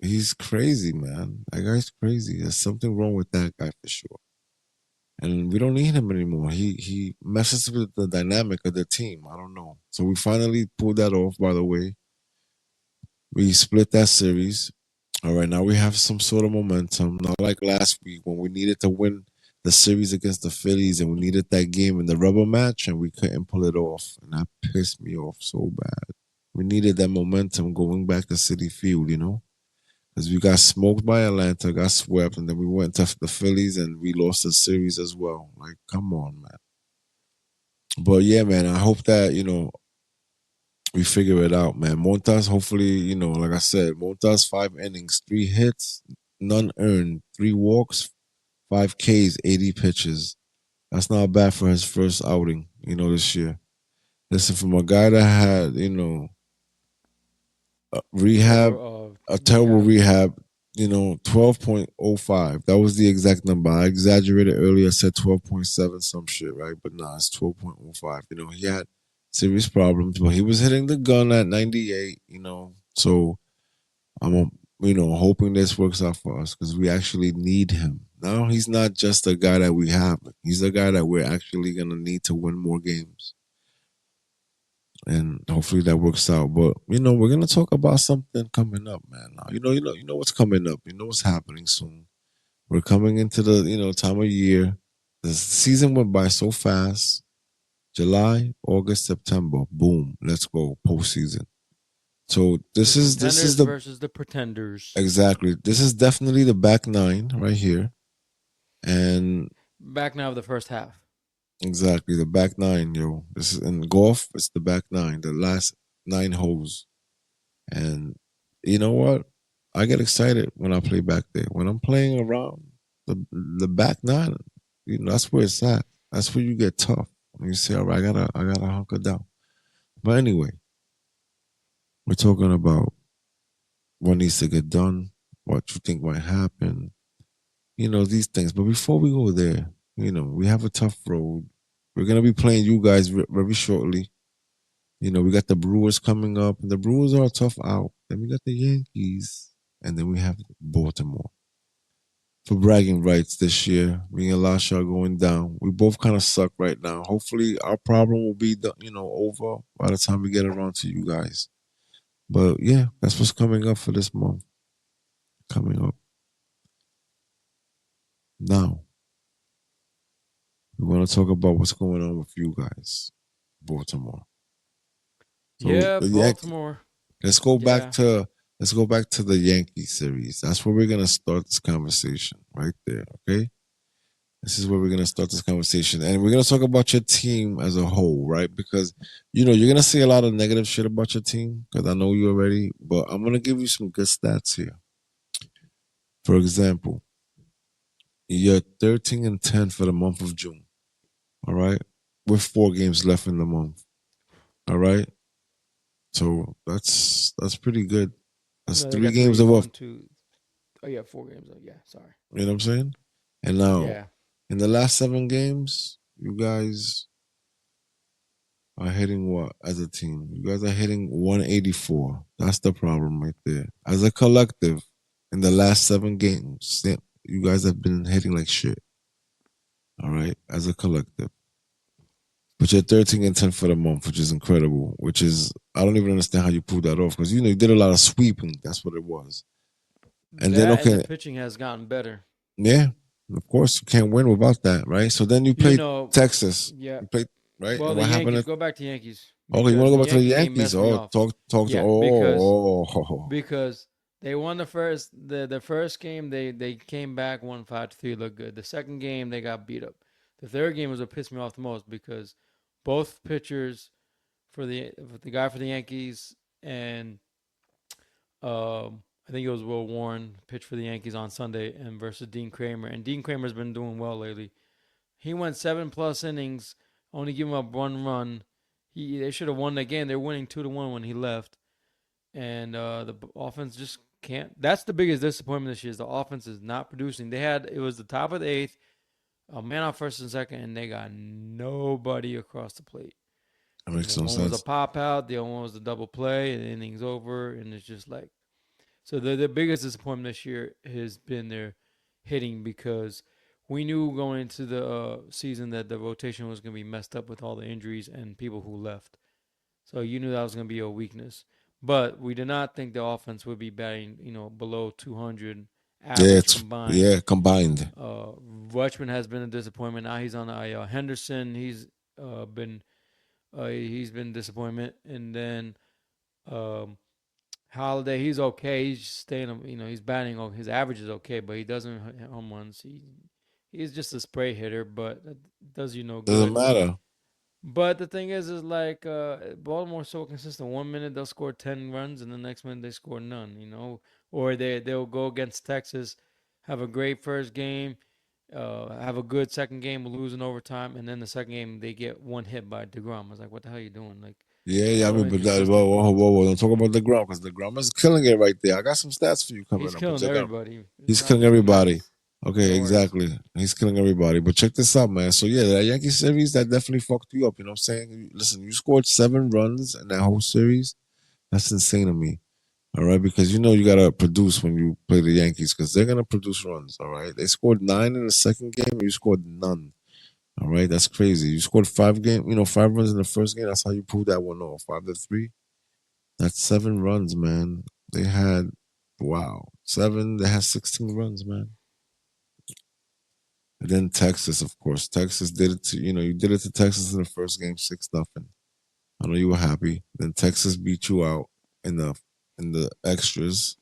He's crazy, man. That guy's crazy. There's something wrong with that guy for sure. And we don't need him anymore. He messes with the dynamic of the team. I don't know. So we finally pulled that off, by the way. We split that series. All right, now we have some sort of momentum. Not like last week when we needed to win the series against the Phillies and we needed that game in the rubber match and we couldn't pull it off. And that pissed me off so bad. We needed that momentum going back to Citi Field. Because we got smoked by Atlanta, got swept, and then we went to the Phillies and we lost the series as well. Like, come on, man. But yeah, man, I hope that, we figure it out, man. Montas, hopefully, like I said, Montas 5 innings, 3 hits, none earned, 3 walks, 5 Ks, 80 pitches. That's not bad for his first outing, this year. Listen, from a guy that had, rehab, a terrible Rehab. rehab, 12.05. That was the exact number. I exaggerated earlier, I said 12.7 some shit, right? But nah, it's 12.05. He had serious problems, but he was hitting the gun at 98, So I'm, hoping this works out for us because we actually need him. Now he's not just a guy that we have. He's a guy that we're actually going to need to win more games, and hopefully that works out. But we're gonna talk about something coming up, man. Now, you know what's coming up. You know what's happening soon. We're coming into the time of year. The season went by so fast. July, August, September, boom, let's go postseason. So The this is contenders the versus the pretenders. exactly this is definitely the back nine right here, and Back now of the first half. exactly the back nine, yo. This is in golf. It's the back nine, the last 9 holes. And you know what? I get excited when I play back there. When I'm playing around the back nine, that's where it's at. That's where you get tough. When you say, all right, I gotta hunker down. But anyway, we're talking about what needs to get done, what you think might happen, these things. But before we go there, we have a tough road. We're gonna be playing you guys very shortly. We got the Brewers coming up, and the Brewers are a tough out. Then we got the Yankees, and then we have Baltimore. For bragging rights this year, me and Lasha are going down. We both kind of suck right now. Hopefully, our problem will be over by the time we get around to you guys. But yeah, that's what's coming up for this month. Coming up now, we want to talk about what's going on with you guys, Baltimore. So Yeah, the Yankees. Baltimore. Let's go back Yeah. to let's go back to the Yankee series. That's where we're gonna start this conversation right there. Okay, this is where we're gonna start this conversation, and we're gonna talk about your team as a whole, right? Because you're gonna see a lot of negative shit about your team because I know you already. But I'm gonna give you some good stats here. For example, you're 13-10 for the month of June. All right, with 4 games left in the month. All right, so that's pretty good. That's No, they three got games three. of what. One, two. Oh yeah, 4 games. Oh yeah, sorry. You know what I'm saying? And now, Yeah. in the last 7 games, you guys are hitting what as a team? You guys are hitting 184. That's the problem right there. As a collective, in the last 7 games, you guys have been hitting like shit. All right, as a collective. But you're 13-10 for the month, which is incredible. Which is I don't even understand how you pulled that off because you did a lot of sweeping. That's what it was. And then That and the okay, pitching has gotten better. yeah, of course you can't win without that, right? So then you You played know, Texas. yeah. You played right, Well, and the what happened? Yankees. Go back to Yankees Oh, you want because to go the back to the Yankees game Yankees? messed me Oh, off. talk to Yeah, because oh. because they won the first game. They came back, won 5-3, looked good. The second game they got beat up. The third game was what pissed me off the most because both pitchers for the guy for the Yankees and I think it was Will Warren pitched for the Yankees on Sunday and versus Dean Kramer. And Dean Kramer's been doing well lately. He went 7+ innings, only giving up 1 run. They should have won that game. They're winning 2-1 when he left, and the offense just can't. That's the biggest disappointment this year. Is the offense is not producing. It was the top of the eighth, a man on first and second, and they got nobody across the plate. That makes no One was a sense. pop out, the other one was a double play, and the inning's over, and it's just like so. The biggest disappointment this year has been their hitting because we knew going into the season that the rotation was going to be messed up with all the injuries and people who left. So you knew that was going to be a weakness. But we did not think the offense would be batting, below 200 Yeah, average it's combined. yeah combined. Uh, Rutschman has been a disappointment. Now he's on the IL. Henderson, been he's been disappointment. And then um, Holiday, he's okay. He's staying, he's batting. His average is okay, but he doesn't hit home runs. He's just a spray hitter, but that does you no Doesn't good. matter. But the thing is like Baltimore's so consistent. 1 minute they'll score 10 runs, and the next minute they score none. Or they'll go against Texas, have a great first game, have a good second game, lose in overtime, and then the second game they get one hit by Degrom. I was like, what the hell are you doing? Like, Yeah, yeah. I so mean, but that, whoa, inconsistent. whoa, whoa, whoa, don't talk about the Grom because the Grom is killing it right there. I got some stats for you coming He's up, but killing check out. everybody. It's He's not killing just the everybody. Mets. Okay, No worries. exactly. He's killing everybody. But check this out, man. So yeah, that Yankee series that definitely fucked you up. You know what I'm saying? Listen, you scored 7 runs in that whole series. That's insane to me. All right, because you know you gotta produce when you play the Yankees because they're gonna produce runs. All right, they scored 9 in the second game. You scored none. All right, that's crazy. You scored 5 game. 5 runs in the first game. That's how you pulled that one off. 5-3. That's 7 runs, man. They had wow 7. They had 16 runs, man. And then Texas, of course. Texas did it to you did it to Texas in the first game, 6-0. I know you were happy. Then Texas beat you out in the extras,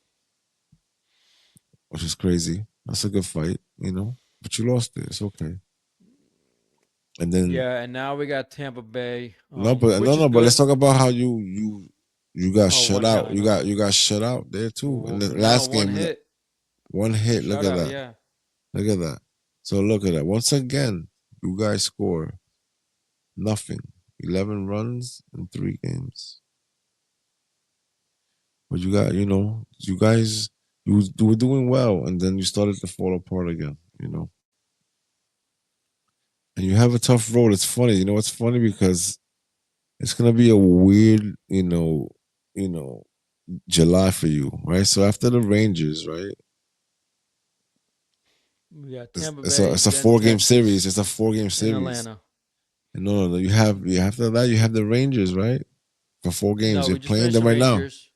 which is crazy. That's a good fight. But you lost it. It's okay. And then Yeah, and now we got Tampa Bay, no, but no, which is no. But let's good. talk about how you got Oh, shut one. Yeah, out. I You know. got you got shut out there too. In the No, last one game, hit one hit. Look at shutout. that. Yeah. Look at that. So look at that. Once again, you guys score nothing. 11 runs in 3 games. But you guys, you were doing well, and then you started to fall apart again. And you have a tough road. It's funny. You know what's funny because it's gonna be a weird, you know, July for you, right? So after the Rangers, right? We got It's, Tampa it's a Bay, it's a then 4 game series. Texas, It's a 4 game and series. Atlanta. And no, no, no. You after that you have the Rangers, right? For 4 games, No, you're we just playing finished them the right now. Rangers.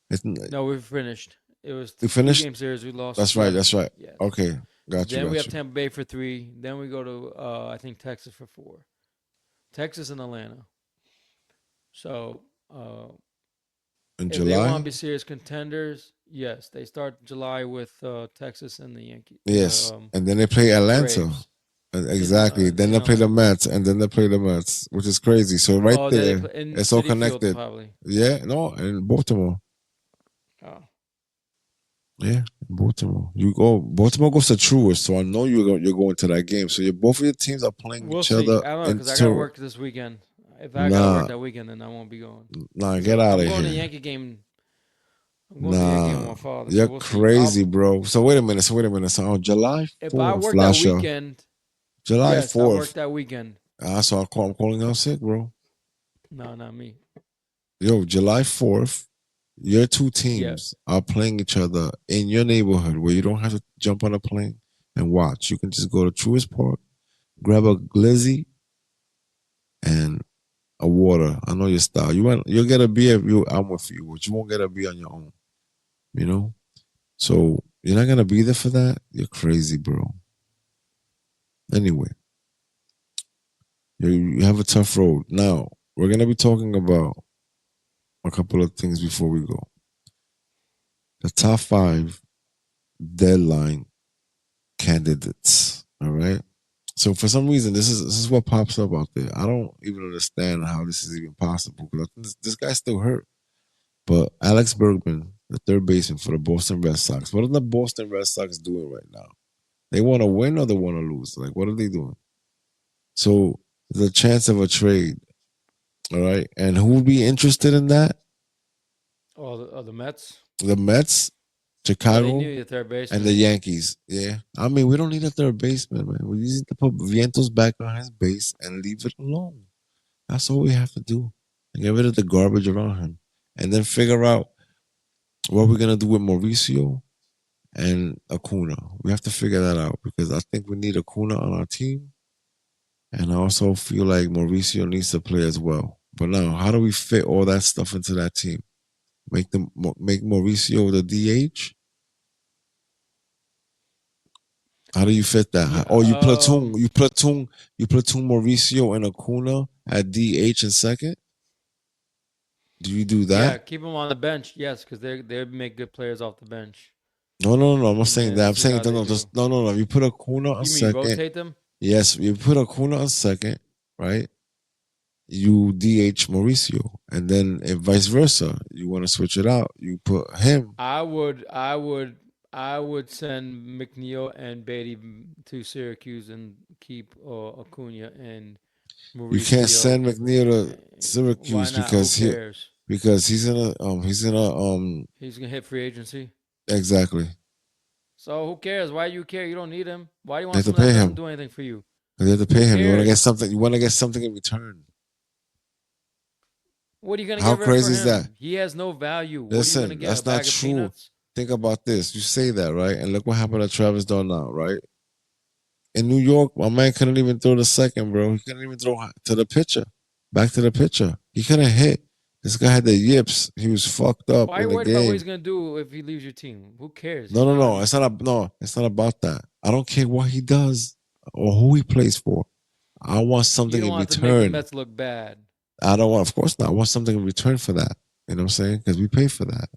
It's, No, we finished. It was you two finished. game series. We lost That's right. 11 That's to. right. Yes. Okay, got you, Then we got have you. Tampa Bay for 3. Then we go to I think Texas for 4. Texas and Atlanta. So In if they want to July, be serious contenders, yes, they start July with Texas and the Yankee and yes, and then they play the Atlanta. Braves Exactly. Then in they play the Atlanta. Mets, and then they play the Mets, which is crazy. So right Oh, they there, play in it's all City Field connected. probably. Yeah, no, in Baltimore. Oh, Yeah, in Baltimore. You go. Baltimore goes to Truist, so I know you're going to that game. So both of your teams are playing we'll each see. other I don't know because I got to into. work this weekend. If I got to work Nah, that weekend, then I won't be going. nah, get So out I'm of going to the here. Yankee game. I'm going to the Yankee game with Nah, my father. So you're we'll see. crazy, bro. So wait a minute. So wait a minute. So on July If I 4th, work that last year, weekend, July yes, I work 4th. that weekend. I'm calling out sick, bro. No, not me. Yo, July 4th, your two Yeah. teams are playing each other in your neighborhood where you don't have to jump on a plane and watch. You can just go to Truist Park, grab a glizzy and a water. I know your style. You'll get a beer if I'm with you, but you won't get a beer on your own. You know? So you're not gonna be there for that? You're crazy, bro. Anyway, you have a tough road. Now, we're gonna be talking about a couple of things before we go. The top 5 deadline candidates. All right. So for some reason, this is what pops up out there. I don't even understand how this is even possible because this guy's still hurt. But Alex Bergman, the third baseman for the Boston Red Sox, what are the Boston Red Sox doing right now? They want to win or they want to lose? Like, what are they doing? So there's a chance of a trade. All right. And who would be interested in that? Oh, the Mets. The Mets, Well, they Chicago, need a third and the baseman. Yankees. Yeah. I mean, we don't need a third baseman, man. We just need to put Vientos back on his base and leave it alone. That's all we have to do. And get rid of the garbage around him. And then figure out what we're gonna do with Mauricio and Acuna. We have to figure that out because I think we need Acuna on our team. And I also feel like Mauricio needs to play as well. But now, how do we fit all that stuff into that team? Make Mauricio the DH? How do you fit that? Yeah. Oh, you platoon Mauricio and Acuna at DH in second. Do you do Yeah. that? Keep them on the bench. Yes, because they make good players off the bench, No, no, no, no. I'm not and saying then that. I'm see saying how no, they no, do. just no, no, no. You put Acuna on You mean second. rotate them? Yes, you put Acuna on second, right? you DH Mauricio, and then if vice versa, you want to switch it out, you put him. I would, I would, I would send McNeil and Beatty to Syracuse and keep Acuna and You can't Mauricio. send McNeil to Why Syracuse not? Who cares? because he's in a He's gonna hit free agency. exactly. So who cares? Why do you care? You don't need him. Why do you They want have to someone pay that doesn't him. do anything for you? You have to Who pay him. You want to get cares? something. You want to get something in return. What are you gonna How get for crazy is that? him? He has no value. What are you gonna Listen, get? A that's not bag of true. peanuts? Think about this. You say that, right? And look what happened to Travis Darnell, right? In New York, my man couldn't even throw the second, bro. He couldn't even throw to the pitcher. Back to the pitcher. He couldn't hit. This guy had the yips. He was fucked up Why are in you the worried about what he's game. gonna do if he leaves your team? Who cares? No, He's no, not. no. No. It's not about that. I don't care what he does or who he plays for. I want You something don't in want to make the return. Mets look bad. I don't want. Of course not. I want something in return for that. You know what I'm saying? Because we pay for that.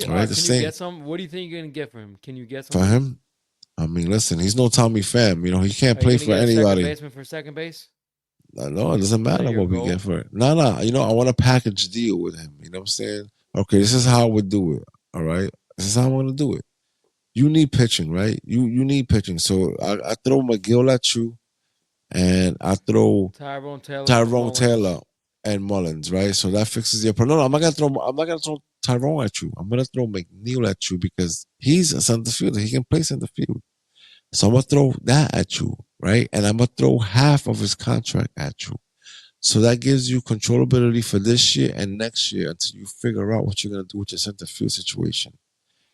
All All right. right, The can you same get some? What do you think you're gonna get for him? Can you get for something? him. I mean, listen, he's no Tommy Pham. You know, he can't Are you play gonna for get a second anybody. baseman for second base? No, it doesn't Is that matter your what we get goal? for it. No, no. You know, I want a package deal with him. You know what I'm saying? Okay, this is how I would do it. All right. This is how I'm gonna do it. You need pitching, right? You need pitching. So I throw McGill at you and I throw Tyrone Taylor for Tyrone Mullins. Taylor and Mullins, right? So that fixes your problem. No, I'm not gonna throw Tyrone at you. I'm gonna throw McNeil at you because he's a center fielder. He can play center field. So I'm gonna throw that at you, right? And I'm gonna throw half of his contract at you. So that gives you controllability for this year and next year until you figure out what you're gonna do with your center field situation.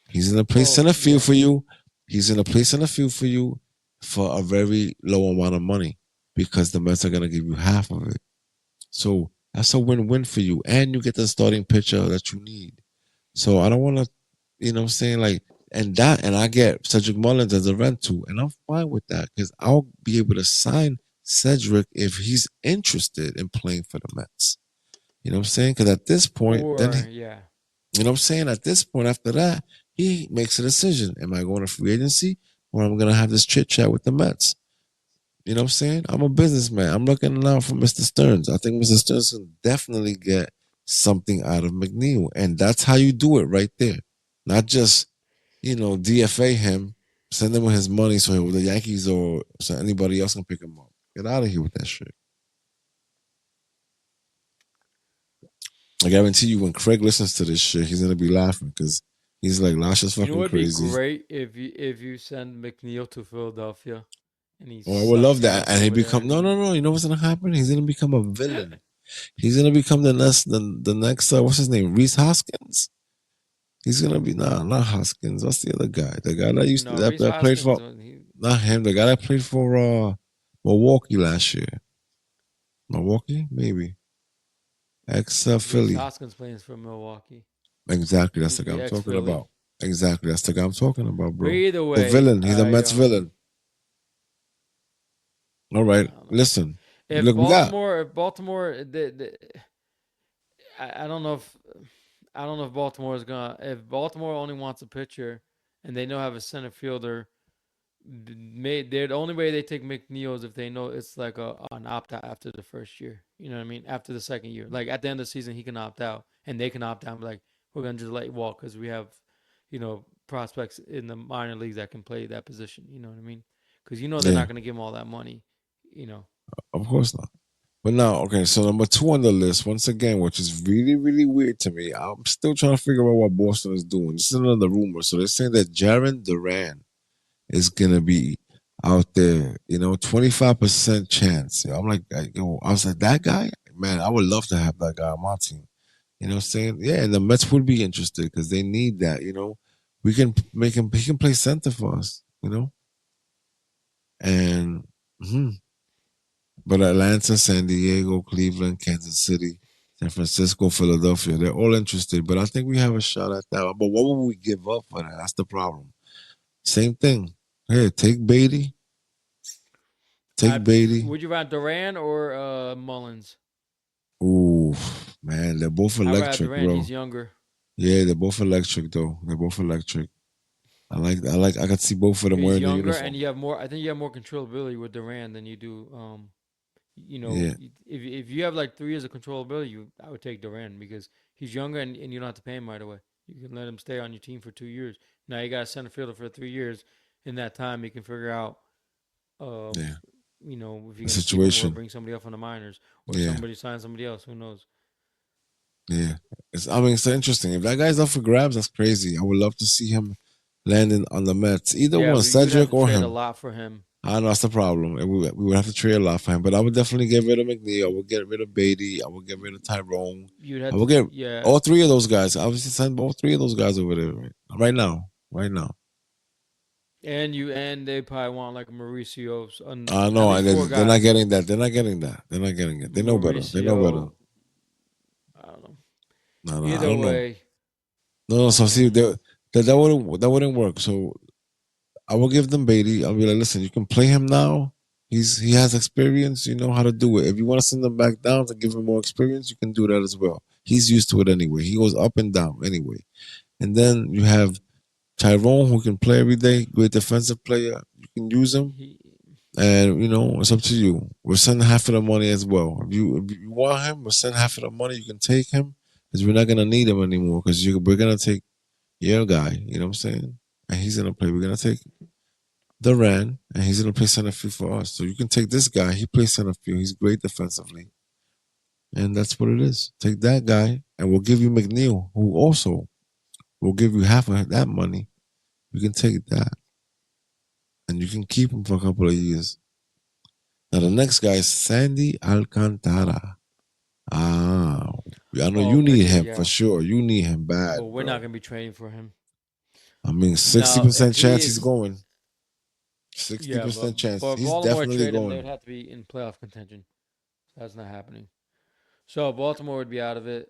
He's gonna play Well, center field yeah. for you. He's gonna play center field for you for a very low amount of money because the Mets are gonna give you half of it. So that's a win-win for you, and you get the starting pitcher that you need. So I don't want to, you know, what I'm saying like, and I get Cedric Mullins as a rental, and I'm fine with that because I'll be able to sign Cedric if he's interested in playing for the Mets. You know what I'm saying? Because at this point, Or yeah. you know what I'm saying? At this point, after that, he makes a decision: am I going to free agency or I'm gonna have this chit chat with the Mets? You know what I'm saying? I'm a businessman. I'm looking out for Mr. Stearns. I think Mr. Stearns can definitely get something out of McNeil. And that's how you do it right there. Not just, DFA him, send him his money so the Yankees or so anybody else can pick him up. Get out of here with that shit. I guarantee you when Craig listens to this shit, he's gonna be laughing because he's like, Lash is You know fucking what would be crazy. great if you send McNeil to Philadelphia and he Oh, I would love sucks that. ass And he over there become no, and no, no. You know what's gonna happen? He's gonna become a villain. He's gonna become the next what's his name? Reese Hoskins. He's gonna be not Hoskins. What's the other guy? The guy that used to no, Reese that played Hoskins for not him. The guy that played for Milwaukee last year. Milwaukee, maybe ex Reese Philly. Hoskins plays for Milwaukee. Exactly, that's the He'd guy be I'm ex talking Philly. about. Exactly, that's the guy I'm talking about, But bro. either The way, villain. He's a Mets villain. All I right, don't know. listen. Look, we got. If Baltimore, I don't know if Baltimore is gonna. If Baltimore only wants a pitcher, and they know have a center fielder, the only way they take McNeil is if they know it's like an opt out after the first year. You know what I mean? After the second year, like at the end of the season, he can opt out, and they can opt out. Like we're gonna just let you walk because we have, prospects in the minor leagues that can play that position. You know what I mean? Because they're Yeah, not gonna give him all that money. You know. of course not. But now, okay, so number two on the list, once again, which is really, really weird to me. I'm still trying to figure out what Boston is doing. This is another rumor. So they're saying that Jaron Duran is gonna be out there, 25% chance. I'm like, I was like, that guy, man, I would love to have that guy on my team. You know what I'm saying? Yeah, and the Mets would be interested because they need that. We can make him he can play center for us. And but Atlanta, San Diego, Cleveland, Kansas City, San Francisco, Philadelphia, they're all interested. But I think we have a shot at that. But what would we give up for that? That's the problem. Same thing. Hey, take Beatty. Take Beatty. Would you rather Duran or Mullins? Ooh, man, they're both I rather electric, Duran. He's bro. younger. Yeah, they're both electric though. They're both electric. I could see both of them He's wearing the younger, and uniform. you have more. I think you have more controllability with Duran than you do Yeah, If you have like 3 years of controllability, I would take Durant because he's younger and you don't have to pay him right away. You can let him stay on your team for 2 years. Now you got a center fielder for 3 years. In that time, you can figure out, um, yeah. if The you're gonna keep him or situation. bring somebody up from the minors or Yeah, somebody sign somebody else. Who knows? yeah. I mean, it's interesting. If that guy's up for grabs, that's crazy. I would love to see him landing on the Mets. Either Yeah, one, you'd have Cedric to or trade a him. lot for him. I know that's the problem. And we would have to trade a lot for him. But I would definitely get rid of McNeil. I would get rid of Beatty. I would get rid of Tyrone. You'd I have would to, get yeah. all three of those guys. Obviously, send all three of those guys over there right now. Right now. And they probably want like a Mauricio, I at know least four they're not guys. getting that. They're not getting that. They're not getting it. They know better. They know better. Mauricio, I don't know. No, no, I Either don't know. way, No, no. So see, um, that wouldn't work. So I will give them Beatty. I'll be like, listen, you can play him now. He has experience. You know how to do it. If you want to send him back down to give him more experience, you can do that as well. He's used to it anyway. He goes up and down anyway. And then you have Tyrone who can play every day, great defensive player. You can use him. he And it's up to you. We'll send half of the money as well. If you want him, we'll send half of the money. You can take him because we're not gonna need him anymore. Because we're gonna take your guy. You know what I'm saying? And he's gonna play. We're gonna take Duran, and he's gonna play center field for us. So you can take this guy. He plays center field. He's great defensively, and that's what it is. Take that guy, and we'll give you McNeil, who also will give you half of that money. You can take that, and you can keep him for a couple of years. Now the next guy is Sandy Alcantara. Ah, I know oh you need pitcher, him for yeah, sure. You need him but bad, we're not bro. gonna be trading for him. I mean, sixty Now, if percent he chance he's is, going. Sixty yeah, but percent chance for he's Baltimore to definitely trade him, they would going. have to be in playoff contention. That's not happening. So Baltimore would be out of it.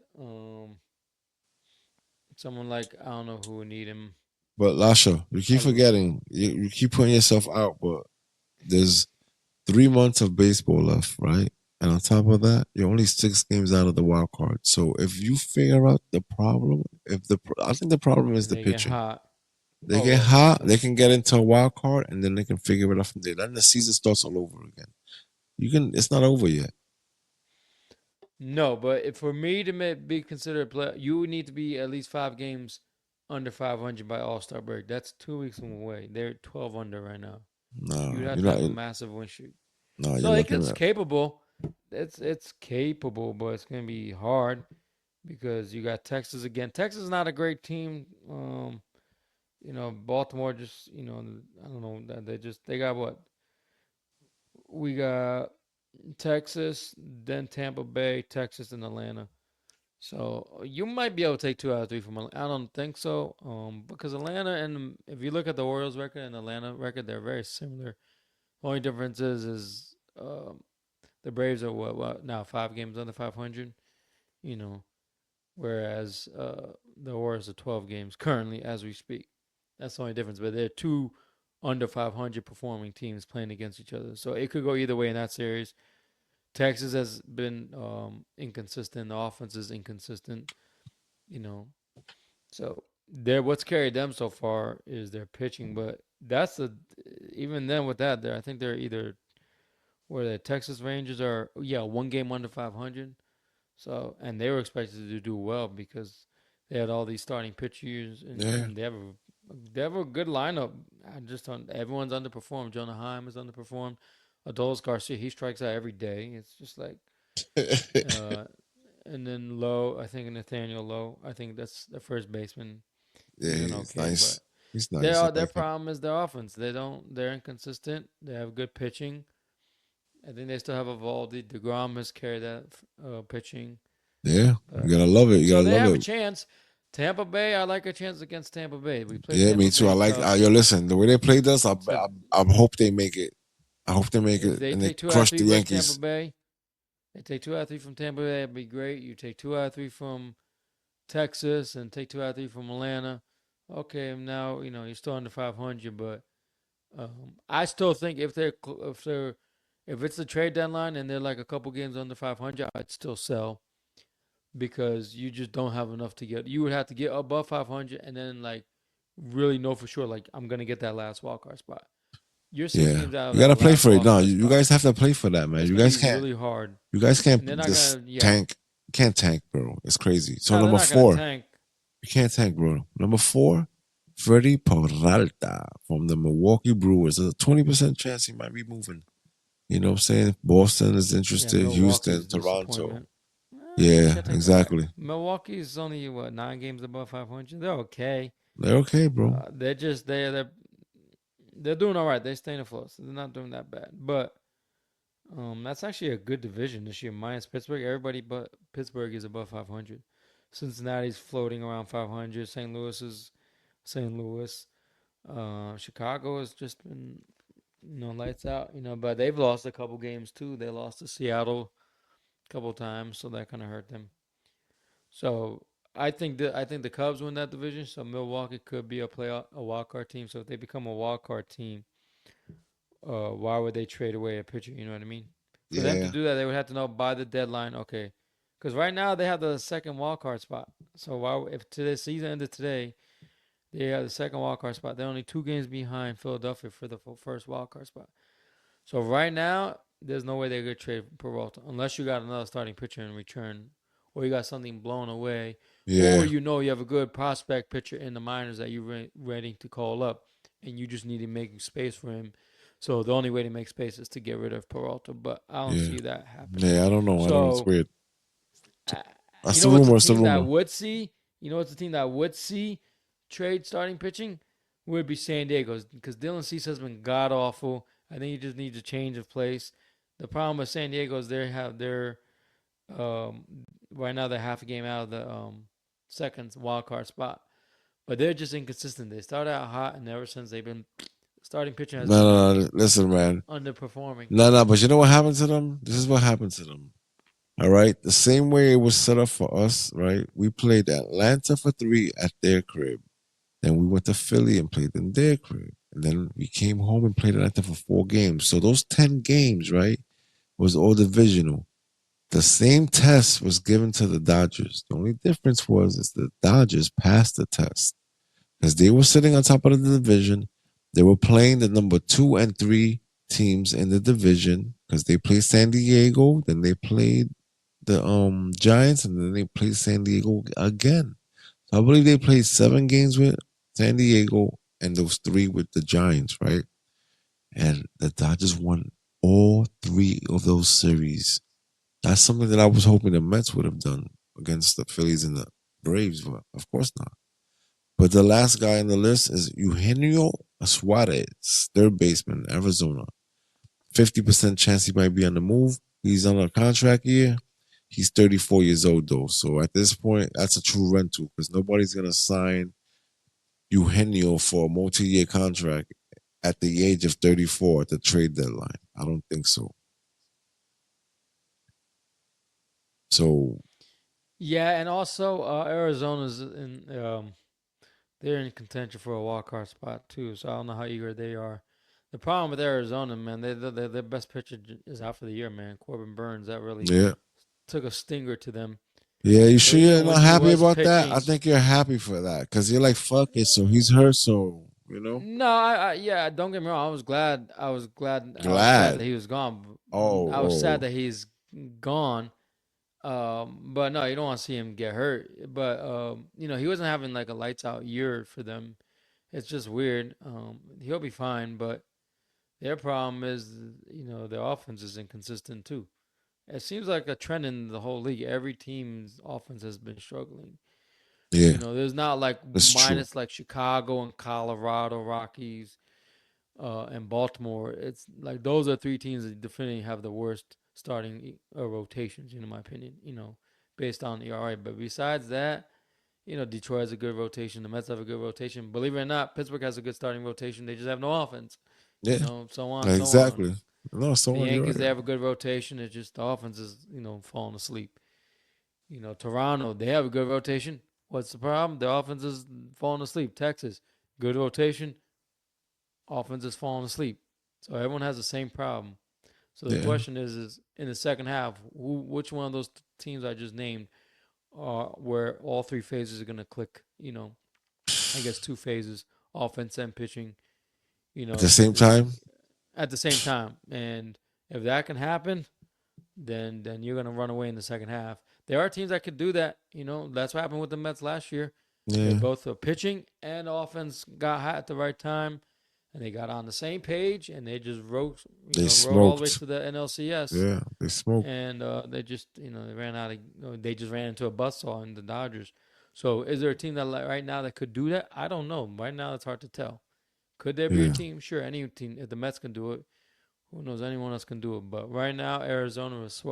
Someone like I don't know who would need him. But Lasha, you keep Uh, forgetting. You keep putting yourself out, but there's 3 months of baseball left, right? And on top of that, you're only 6 games out of the wild card. So if you figure out the problem, I think the problem is and the they get pitching. hot. They Oh get well, hot, they can get into a wild card, and then they can figure it out from there. Then the season starts all over again. You can. It's not over yet. no, but if for me to be considered a play, you would need to be at least 5 games under 500 by All Star break. That's 2 weeks away. They're 12 under right now. You would No, have you're to not. have a massive win streak. No, you're So looking it's at. capable. It's capable, but it's gonna be hard because you got Texas again. Texas is not a great team. Baltimore just I don't know they got what we got Texas, then Tampa Bay, Texas, and Atlanta. So you might be able to take 2 out of 3 from Atlanta. I don't think so. Because Atlanta and if you look at the Orioles record and the Atlanta record, they're very similar. The only difference is the Braves are what now 5 games under 500. You know, whereas the Orioles are 12 games currently as we speak. That's the only difference. But they're two under 500 performing teams playing against each other. So it could go either way in that series. Texas has been inconsistent. The offense is inconsistent. You know, so what's carried them so far is their pitching. But that's the even then with that, I think they're either where the Texas Rangers are 1 game under 500. So and they were expected to do well because they had all these starting pitchers Yeah, and they have a good lineup. I just don't. Everyone's underperformed. Jonah Heim has underperformed. Adolis Garcia, he strikes out every day. It's just like, uh, and then Lowe, I think Nathaniel Lowe, I think that's the first baseman. yeah, He's an he's okay, nice. but He's nice. I their like him. problem is their offense. They're inconsistent. They have good pitching. I think they still have Evaldi. DeGrom has carried that pitching. Yeah, you But gotta love it. You so gotta they love have a it. chance. Tampa Bay, I like a chance against Tampa Bay. We played Yeah, me Tampa too. I Bay like. tough. Yo, listen, the way they played us, So I hope they make it. I hope they make if it they and they take two out of crush three the versus Tampa Yankees. Bay, they take 2 out of 3 from Tampa Bay, that'd be great. You take 2 out of 3 from Texas and take 2 out of 3 from Atlanta. Okay, now you're still under 500, but I still think if it's the trade deadline and they're like a couple games under 500, I'd still sell because you just don't have enough to get. You would have to get above 500 and then like really know for sure like I'm gonna get that last wild card spot. You're 6 Yeah, games out of you that gotta play last for it. wild No, card you spot. guys have to play for that, man. It's You gonna guys be can't. really hard, You guys can't and they're not just gonna. Yeah, tank. You can't tank, bro. It's crazy. So no, they're number not gonna four, tank. you can't tank, bro. Number four, Freddie Peralta from the Milwaukee Brewers. There's a 20% chance he might be moving. You know what I'm saying? Boston is Yeah, interested. Houston, Milwaukee's Toronto. disappointment. You Yeah, gotta take that back. exactly. Milwaukee's only what 9 games above 500. They're okay. They're okay, bro. They're just they're doing all right. They're staying afloat. So they're not doing that bad. But that's actually a good division this year, minus Pittsburgh. Everybody but Pittsburgh is above 500. Cincinnati's floating around 500. St. Louis is St. Louis. Chicago has just been lights out. But they've lost a couple games too. They lost to Seattle a couple times, so that kind of hurt them. So I think the Cubs win that division. So Milwaukee could be a wild card team. So if they become a wild card team, why would they trade away a pitcher? You know what I mean? For them to Yeah, do that, they would have to know by the deadline. Okay, because right now they have the second wild card spot. So why, if today's season ended today, they have the second wild card spot. They're only 2 games behind Philadelphia for the first wild card spot. So right now, there's no way they could trade Peralta unless you got another starting pitcher in return, or you got something blown away, or yeah, you have a good prospect pitcher in the minors that you're ready to call up, and you just need to make space for him. So the only way to make space is to get rid of Peralta, but I don't yeah, see that happening. yeah. I don't know. I don't know. It's So weird. uh, That's you the know what's a rumor. It's the team that rumor. would see? You know what's a team that would see trade starting pitching? Would be San Diego's because Dylan Cease has been god awful. I think he just needs a change of place. The problem with San Diego is they have their um, right now they're half a game out of the second wild card spot, but they're just inconsistent. They started out hot, and ever since they've been starting pitching has No, been no, no. Listen, man. underperforming. No, no. But you know what happened to them? This is what happened to them. All right. The same way it was set up for us, right? We played Atlanta for three at their crib. Then we went to Philly and played in their crib. And then we came home and played Atlanta for 4 games. So those 10 games, right, was all divisional. The same test was given to the Dodgers. The only difference was is the Dodgers passed the test because they were sitting on top of the division. They were playing the number 2 and 3 teams in the division because they played San Diego, then they played the Giants, and then they played San Diego again. So I believe they played 7 games with San Diego and those 3 with the Giants, right? And the Dodgers won all 3 of those series. That's something that I was hoping the Mets would have done against the Phillies and the Braves, but of course not. But the last guy on the list is Eugenio Suarez, third baseman, Arizona. 50% chance he might be on the move. He's on a contract year. He's 34 years old, though. So at this point, that's a true rental because nobody's going to sign Eugenio for a multi year contract at the age of 34 at the trade deadline. I don't think so. So, Yeah, and also Arizona's they're in contention for a wild card spot too. So I don't know how eager they are. The problem with Arizona, man, their best pitcher is out for the year, man. Corbin Burns, that really yeah. took a stinger to them. Yeah, you So sure even you're not when he happy was about that? I pitching, think you're happy for that because you're like, fuck it. So he's hurt. So, no, yeah, don't get me wrong. I was glad glad. that he was gone. Oh, I was sad oh, that he's gone. But no, you don't want to see him get hurt. But he wasn't having like a lights out year for them. It's just weird. He'll be fine, but their problem is, their offense is inconsistent too. It seems like a trend in the whole league. Every team's offense has been struggling. yeah, There's not like that's true. minus like Chicago and Colorado Rockies and Baltimore. It's like those are 3 teams that definitely have the worst starting rotations, in my opinion. Based on ERA. But besides that, Detroit has a good rotation. The Mets have a good rotation. Believe it or not, Pittsburgh has a good starting rotation. They just have no offense. Yeah, So on, so on. exactly. No, so The on. You're Yankees, they right. have a good rotation. It's just the offense is, falling asleep. Toronto, they have a good rotation. What's the problem? The offense is falling asleep. Texas, good rotation. Offense is falling asleep. So everyone has the same problem. So the Yeah. question is in the second half, which one of those teams I just named where all 3 phases are going to click? I guess 2 phases, offense and pitching. At the same time. at the same time. And if that can happen, then you're gonna run away in the second half. There are teams that could do that. You know, that's what happened with the Mets last year. They Yeah, both the pitching and offense got hot at the right time, and they got on the same page, and they just they rode all the way smoked. to the NLCS, Yeah, they smoked. and they just they ran out of they just ran into a buzzsaw in the Dodgers. So is there a team that right now that could do that? I don't know. Right now it's hard to tell. Could there be a Yeah, team? Sure, any team. If the Mets can do it, who knows? Anyone else can do it. But right now, Arizona was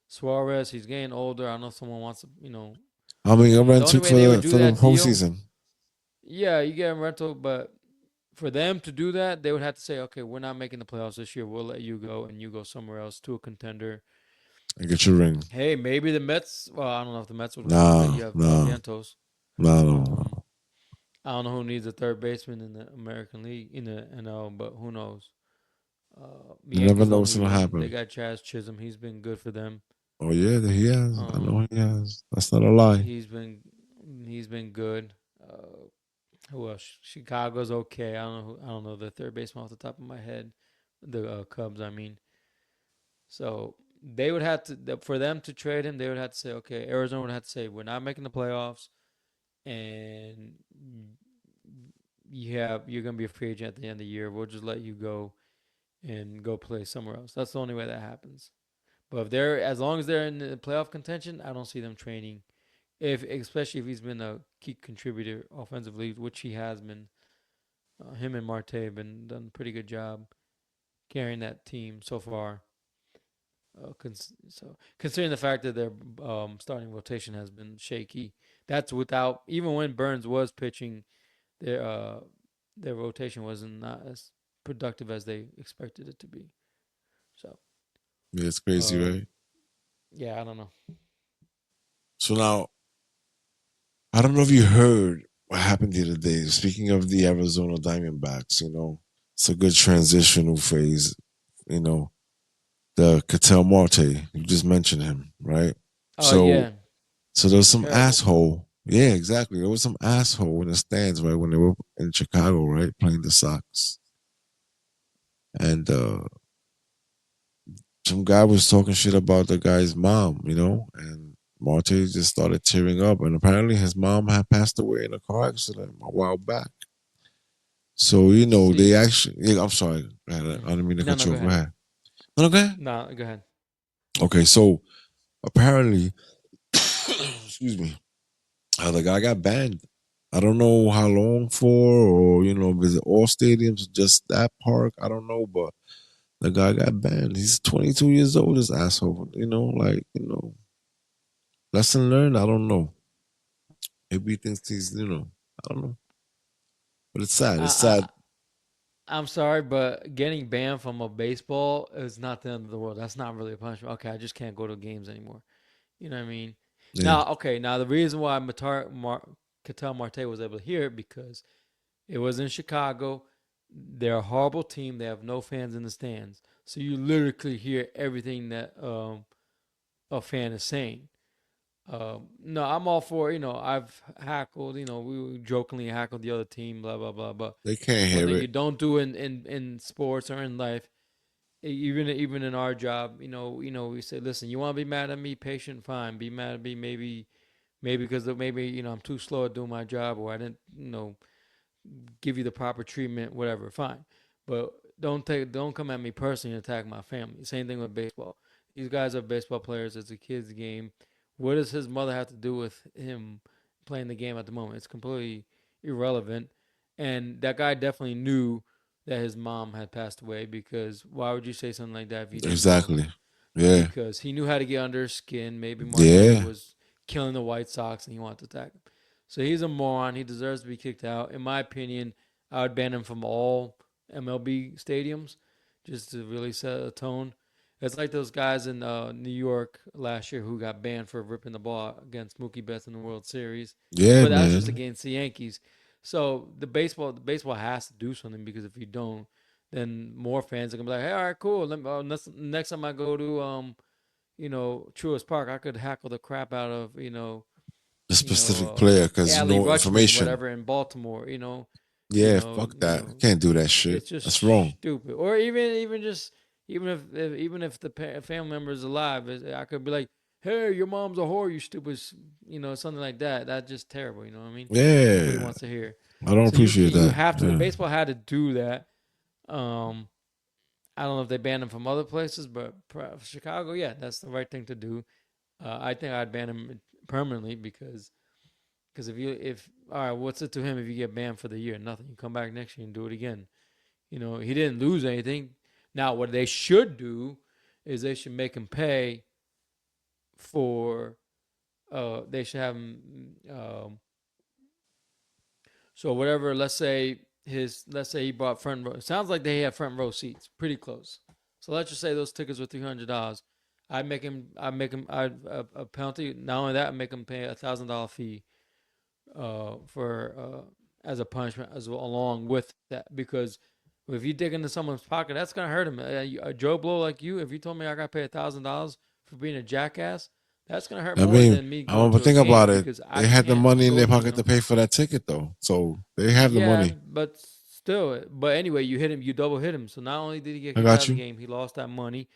Suarez. He's getting older. I don't know if someone wants to. I mean, I The ran only to way they would for do the that deal, postseason. yeah, you get a rental, but for them to do that, they would have to say, okay, we're not making the playoffs this year. We'll let you go, and you go somewhere else to a contender. And get your ring. Hey, maybe the Mets. Well, I don't know if the Mets would want to do that. Nah, You have nah, Vientos. nah, Um, no. I don't know who needs a third baseman in the American League in the NL, but who knows? The You never Yankees know don't what's need gonna one. They happen. got Chaz Chisholm. He's been good for them. Oh yeah, he has. I know Um, he has. That's not a lie. he's been he's been good. Who else? Chicago's okay. I don't know the third baseman off the top of my head. The Cubs, I mean. So they would have to for them to trade him. They would have to say, okay, Arizona would have to say, we're not making the playoffs, and you're gonna be a free agent at the end of the year. We'll just let you go and go play somewhere else. That's the only way that happens. But if they're as long as they're in the playoff contention, I don't see them trading. If especially if he's been a key contributor offensively, which he has been. Him and Marte have been done a pretty good job carrying that team so far. So considering the fact that their starting rotation has been shaky, that's without even when Burns was pitching, their uh, their rotation wasn't not as productive as they expected it to be. So Yeah, it's crazy, um, right? yeah, I don't know. So now I don't know if you heard what happened the other day. Speaking of the Arizona Diamondbacks, it's a good transitional phase. You know, the Cattell Marte, you just mentioned him, right? Oh So, yeah, so there was some terrible. asshole. Yeah, exactly. There was some asshole in the stands, right, when they were in Chicago, right, playing the Sox, and some guy was talking shit about the guy's mom, and Marte just started tearing up, and apparently his mom had passed away in a car accident a while back. So they See, actually. Yeah, I'm sorry, man, I didn't mean to no, cut no, you go off. Go ahead. ahead. No, okay. No, go ahead. Okay, so apparently, excuse me, the guy got banned. I don't know how long for, or visit all stadiums, just that park. I don't know, but the guy got banned. He's 22 years old. This asshole. Lesson learned. I don't know. Maybe he thinks he's. I don't know. But it's sad. I, It's sad. I I'm sorry, but getting banned from a baseball is not the end of the world. That's not really a punishment. Okay, I just can't go to games anymore. You know what I mean? Yeah, Now, okay, now the reason why Cattell Marte was able to hear it because it was in Chicago. They're a horrible team. They have no fans in the stands, so you literally hear everything that a fan is saying. No, I'm all for I've hackled. We jokingly hackled the other team. Blah blah blah. But they can't one hear thing it. you don't do in sports or in life, even in our job, we say, listen, you want to be mad at me, patient, fine. Be mad at me, maybe because maybe I'm too slow at doing my job, or I didn't give you the proper treatment, whatever, fine. But don't come at me personally and attack my family. Same thing with baseball. These guys are baseball players. It's a kid's game. What does his mother have to do with him playing the game at the moment? It's completely irrelevant. And that guy definitely knew that his mom had passed away because why would you say something like that if you didn't know? Exactly. Yeah. Because he knew how to get under his skin. Maybe Marte Yeah. was killing the White Sox and he wanted to attack him. So he's a moron. He deserves to be kicked out. In my opinion, I would ban him from all MLB stadiums just to really set a tone. It's like those guys in New York last year who got banned for ripping the ball against Mookie Betts in the World Series, Yeah, but that was just man. against the Yankees. So the baseball has to do something because if you don't, then more fans are gonna be like, "Hey, all right, cool. Next time I go to Truist Park, I could hackle the crap out of The specific player, because Adley Rutschman, information. whatever in Baltimore. Yeah, fuck You that. know, Can't do that shit. it's just That's wrong. stupid. Or even just even if the family member is alive, I could be like, "Hey, your mom's a whore, you stupid," something like that. That's just terrible. You know what I mean? Nobody Yeah. wants to hear. I don't So you appreciate you that. have to. Yeah. Baseball had to do that. Um, I don't know if they banned him from other places, but Chicago, yeah, that's the right thing to do. I think I'd ban him permanently because if all right, what's it to him if you get banned for the year? Nothing. You come back next year and do it again. He didn't lose anything. Now, what they should do is they should make him pay for. They should have him. So whatever. Let's say he bought front row. It sounds like they had front row seats, pretty close. So let's just say those tickets were $300. I'd make him. I'd make him. I'd a penalty. Not only that, I'd make him pay $1,000 fee for as a punishment as well, along with that, because if you dig into someone's pocket, that's gonna hurt him. A Joe Blow like you, if you told me I got to pay $1,000 for being a jackass, that's gonna hurt I more mean, than me going but to a think game about it. because I They had the can't money in their go. pocket to pay for that ticket, though. So they have the Yeah, money. but still, but anyway, you hit him, you double hit him. So not only did he get I kicked out got of the you. game, he lost that money.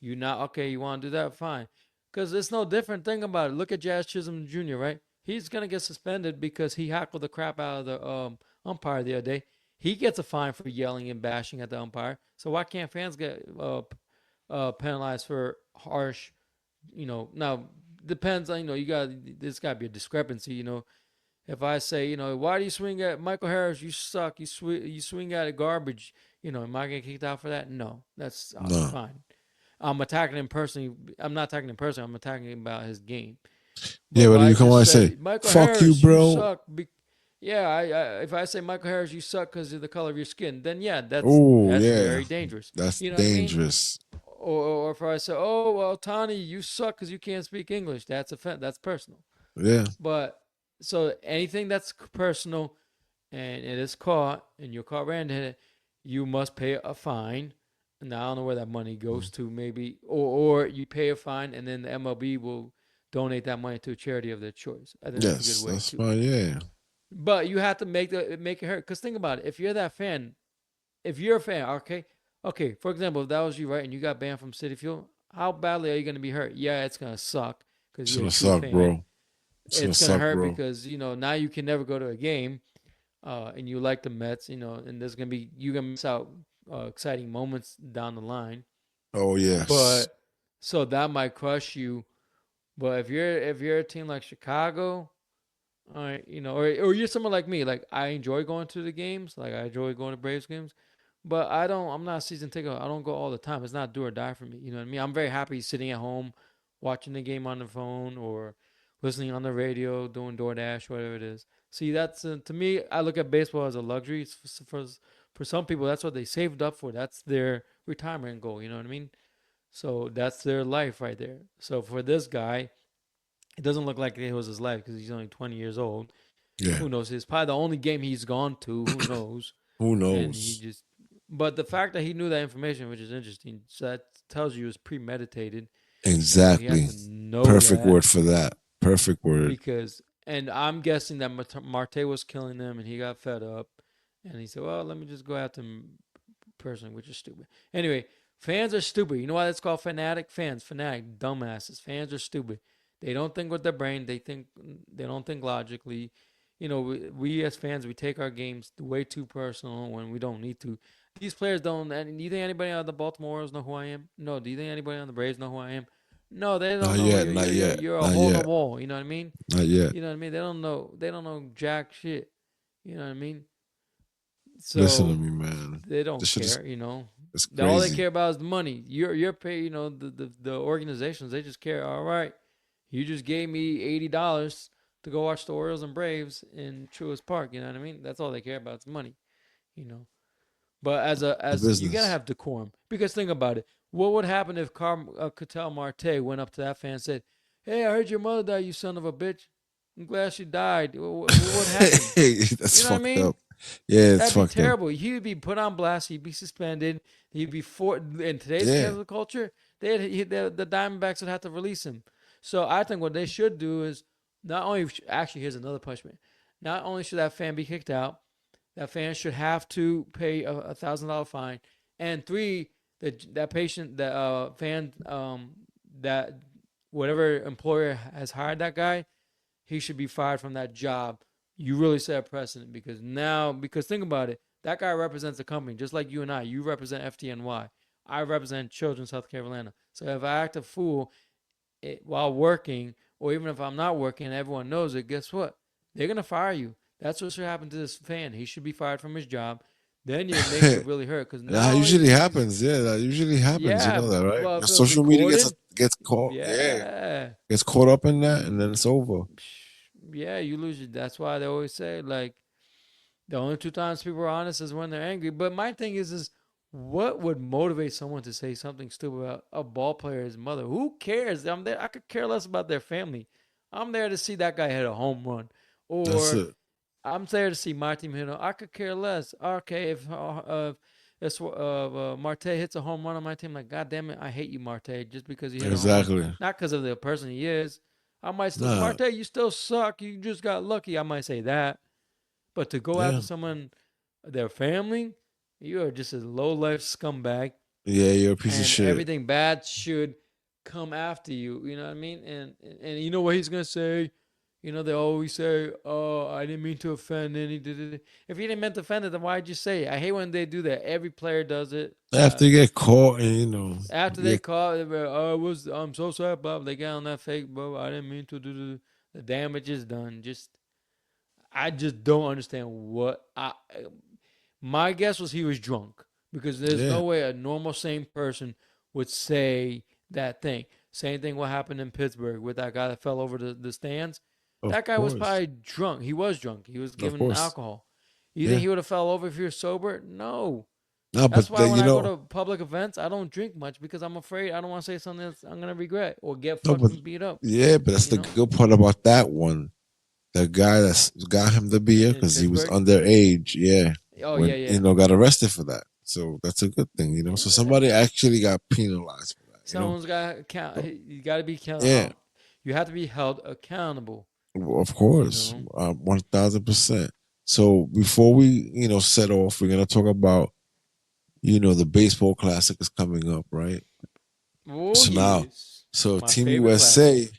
You not okay? You want to do that? Fine, because it's no different. Thing about it. Look at Jazz Chisholm Jr. Right? He's gonna get suspended because he hackled the crap out of the umpire the other day. He gets a fine for yelling and bashing at the umpire. So why can't fans get penalized for harsh? Now depends on you got there's got to be a discrepancy. If I say, why do you swing at Michael Harris? You suck. You swing at garbage. Am I gonna get kicked out for that? No, that's No. fine. I'm attacking him personally. I'm not attacking him personally. I'm attacking him about his game. But Yeah, if what do I you come on just and say? say Michael Fuck you, Harris, you bro. suck. Yeah, if I say Michael Harris, you suck because of the color of your skin, then yeah, Oh, that's yeah. very dangerous. That's You know what I mean? dangerous. Or if I say, oh well, Tani, you suck because you can't speak English, that's personal. Yeah. But so anything that's personal and it is caught and you're caught red-handed, you must pay a fine. Now I don't know where that money goes to, maybe, or you pay a fine and then the MLB will donate that money to a charity of their choice. I think that's a good Yes, way that's too. fine. Yeah. But you have to make it hurt. Because think about it, if you're that fan, if you're a fan, okay. For example, if that was you, right, and you got banned from Citi Field, how badly are you going to be hurt? Yeah, it's going to suck because It's you're a gonna true suck, fan. bro. It's gonna It's gonna suck, hurt bro. because now you can never go to a game, and you like the Mets, and there's gonna be you gonna miss out exciting moments down the line. Oh, yes. But so that might crush you. But if you're a team like Chicago, all right, or you're someone like me, like I enjoy going to the games, like I enjoy going to Braves games, but I'm not a season ticket. I don't go all the time. It's not do or die for me. You know what I mean? I'm very happy sitting at home, watching the game on the phone or listening on the radio, doing DoorDash, whatever it is. See, that's to me. I look at baseball as a luxury. For some people, that's what they saved up for. That's their retirement goal. You know what I mean? So that's their life right there. So for this guy, it doesn't look like it was his life because he's only 20 years old. Yeah. Who knows? It's probably the only game he's gone to. Who knows? Who And he knows? just, but the fact that he knew that information, which is interesting, so that tells you it's premeditated. He had Exactly. to know Perfect that word for that. Perfect word. and I'm guessing that Marte was killing them, and he got fed up, and he said, "Well, let me just go after him personally," which is stupid. Anyway, fans are stupid. You know why that's called fanatic? Fanatic, dumbasses. Fans are stupid. They don't think with their brain. They don't think logically. We as fans, we take our games way too personal when we don't need to. These players don't. Do you think anybody on the Baltimore Orioles know who I am? No. Do you think anybody on the Braves know who I am? No, they don't Not know. yet. You're Not you're you're, yet. you're a Not hole in the yet. wall. You know what I mean? Not yet. You know what I mean? They don't know. They don't know jack shit. You know what I mean? Listen to So me, man. they don't This shit is care. it's All they crazy. care about is the money. You're pay. The organizations, they just care. All right, you just gave me $80 to go watch the Orioles and Braves in Truist Park. You know what I mean? That's all they care about is money. You know. But The as you gotta business. have decorum because think about it. What would happen if Cattell Marte went up to that fan and said, "Hey, I heard your mother died, you son of a bitch. I'm glad she died. What would happen? That's You know what I fucked mean? up. Yeah, it's That'd be fucked up. terrible. He would be put on blast. He'd be suspended. He'd be in today's Yeah. cancel culture. The Diamondbacks would have to release him. So I think what they should do is not only actually here's another punishment. Not only should that fan be kicked out, that fan should have to pay $1,000 fine, and three, that patient, that fan, that whatever employer has hired that guy, he should be fired from that job. You really set a precedent, because now, because think about it, that guy represents the company just like you and I. You represent FDNY. I represent Children South Carolina. So if I act a fool while working, or even if I'm not working and everyone knows it, guess what? They're gonna fire you. That's what should happen to this fan. He should be fired from his job. Then your name could really hurt, because That now usually he's happens. Yeah, that usually happens. You yeah. know that, right? Well, Your if it was social media recorded, gets caught. Yeah, yeah, gets caught up in that, and then it's over. yeah, you lose it. That's why they always say, like, the only two times people are honest is when they're angry. But my thing is what would motivate someone to say something stupid about a ball player's mother? Who cares? I'm there. I could care less about their family. I'm there to see that guy hit a home run, That's or it. I'm there to see my team hit. I could care less. Okay, if Marte hits a home run on my team, like, God damn it, I hate you, Marte, just because you hit a home run, Exactly. not because of the person he is. I might still, Nah. Marte, you still suck. You just got lucky. I might say that, but to go Yeah. after someone, their family, you are just a low life scumbag, Yeah, you're a piece of and shit. everything bad should come after you. You know what I mean? And you know what he's gonna say? You know, they always say, "Oh, I didn't mean to offend any." If you didn't mean to offend it, then why'd you say it? I hate when they do that. Every player does it. After you get caught, and After you they get call, I'm so sorry, blah. They get on that fake, blah. I didn't mean to do the damage is done. I just don't understand what I. My guess was he was drunk, because there's yeah, no way a normal sane person would say that thing. Same thing what happened in Pittsburgh with that guy that fell over the stands. of That guy was course, probably drunk. He was drunk. He was of given course, alcohol. You think yeah. he would have fell over if he was sober? No. No, but That's why when you I go know, to public events, I don't drink much, because I'm afraid I don't want to say something that I'm gonna regret or get no, but fucking beat up. yeah, but that's You the know, good part about that one. The guy that's got him the beer in because he was Pittsburgh. underage. Yeah, Oh yeah, when yeah, got arrested for that. So that's a good thing. So yeah. somebody actually got penalized for that. Someone's got to count. So, You got to be yeah, accountable. You have to be held accountable. of You course, know. 1000%. So before we set off, we're gonna talk about the baseball classic is coming up, right? Oh So now, yes, so my favorite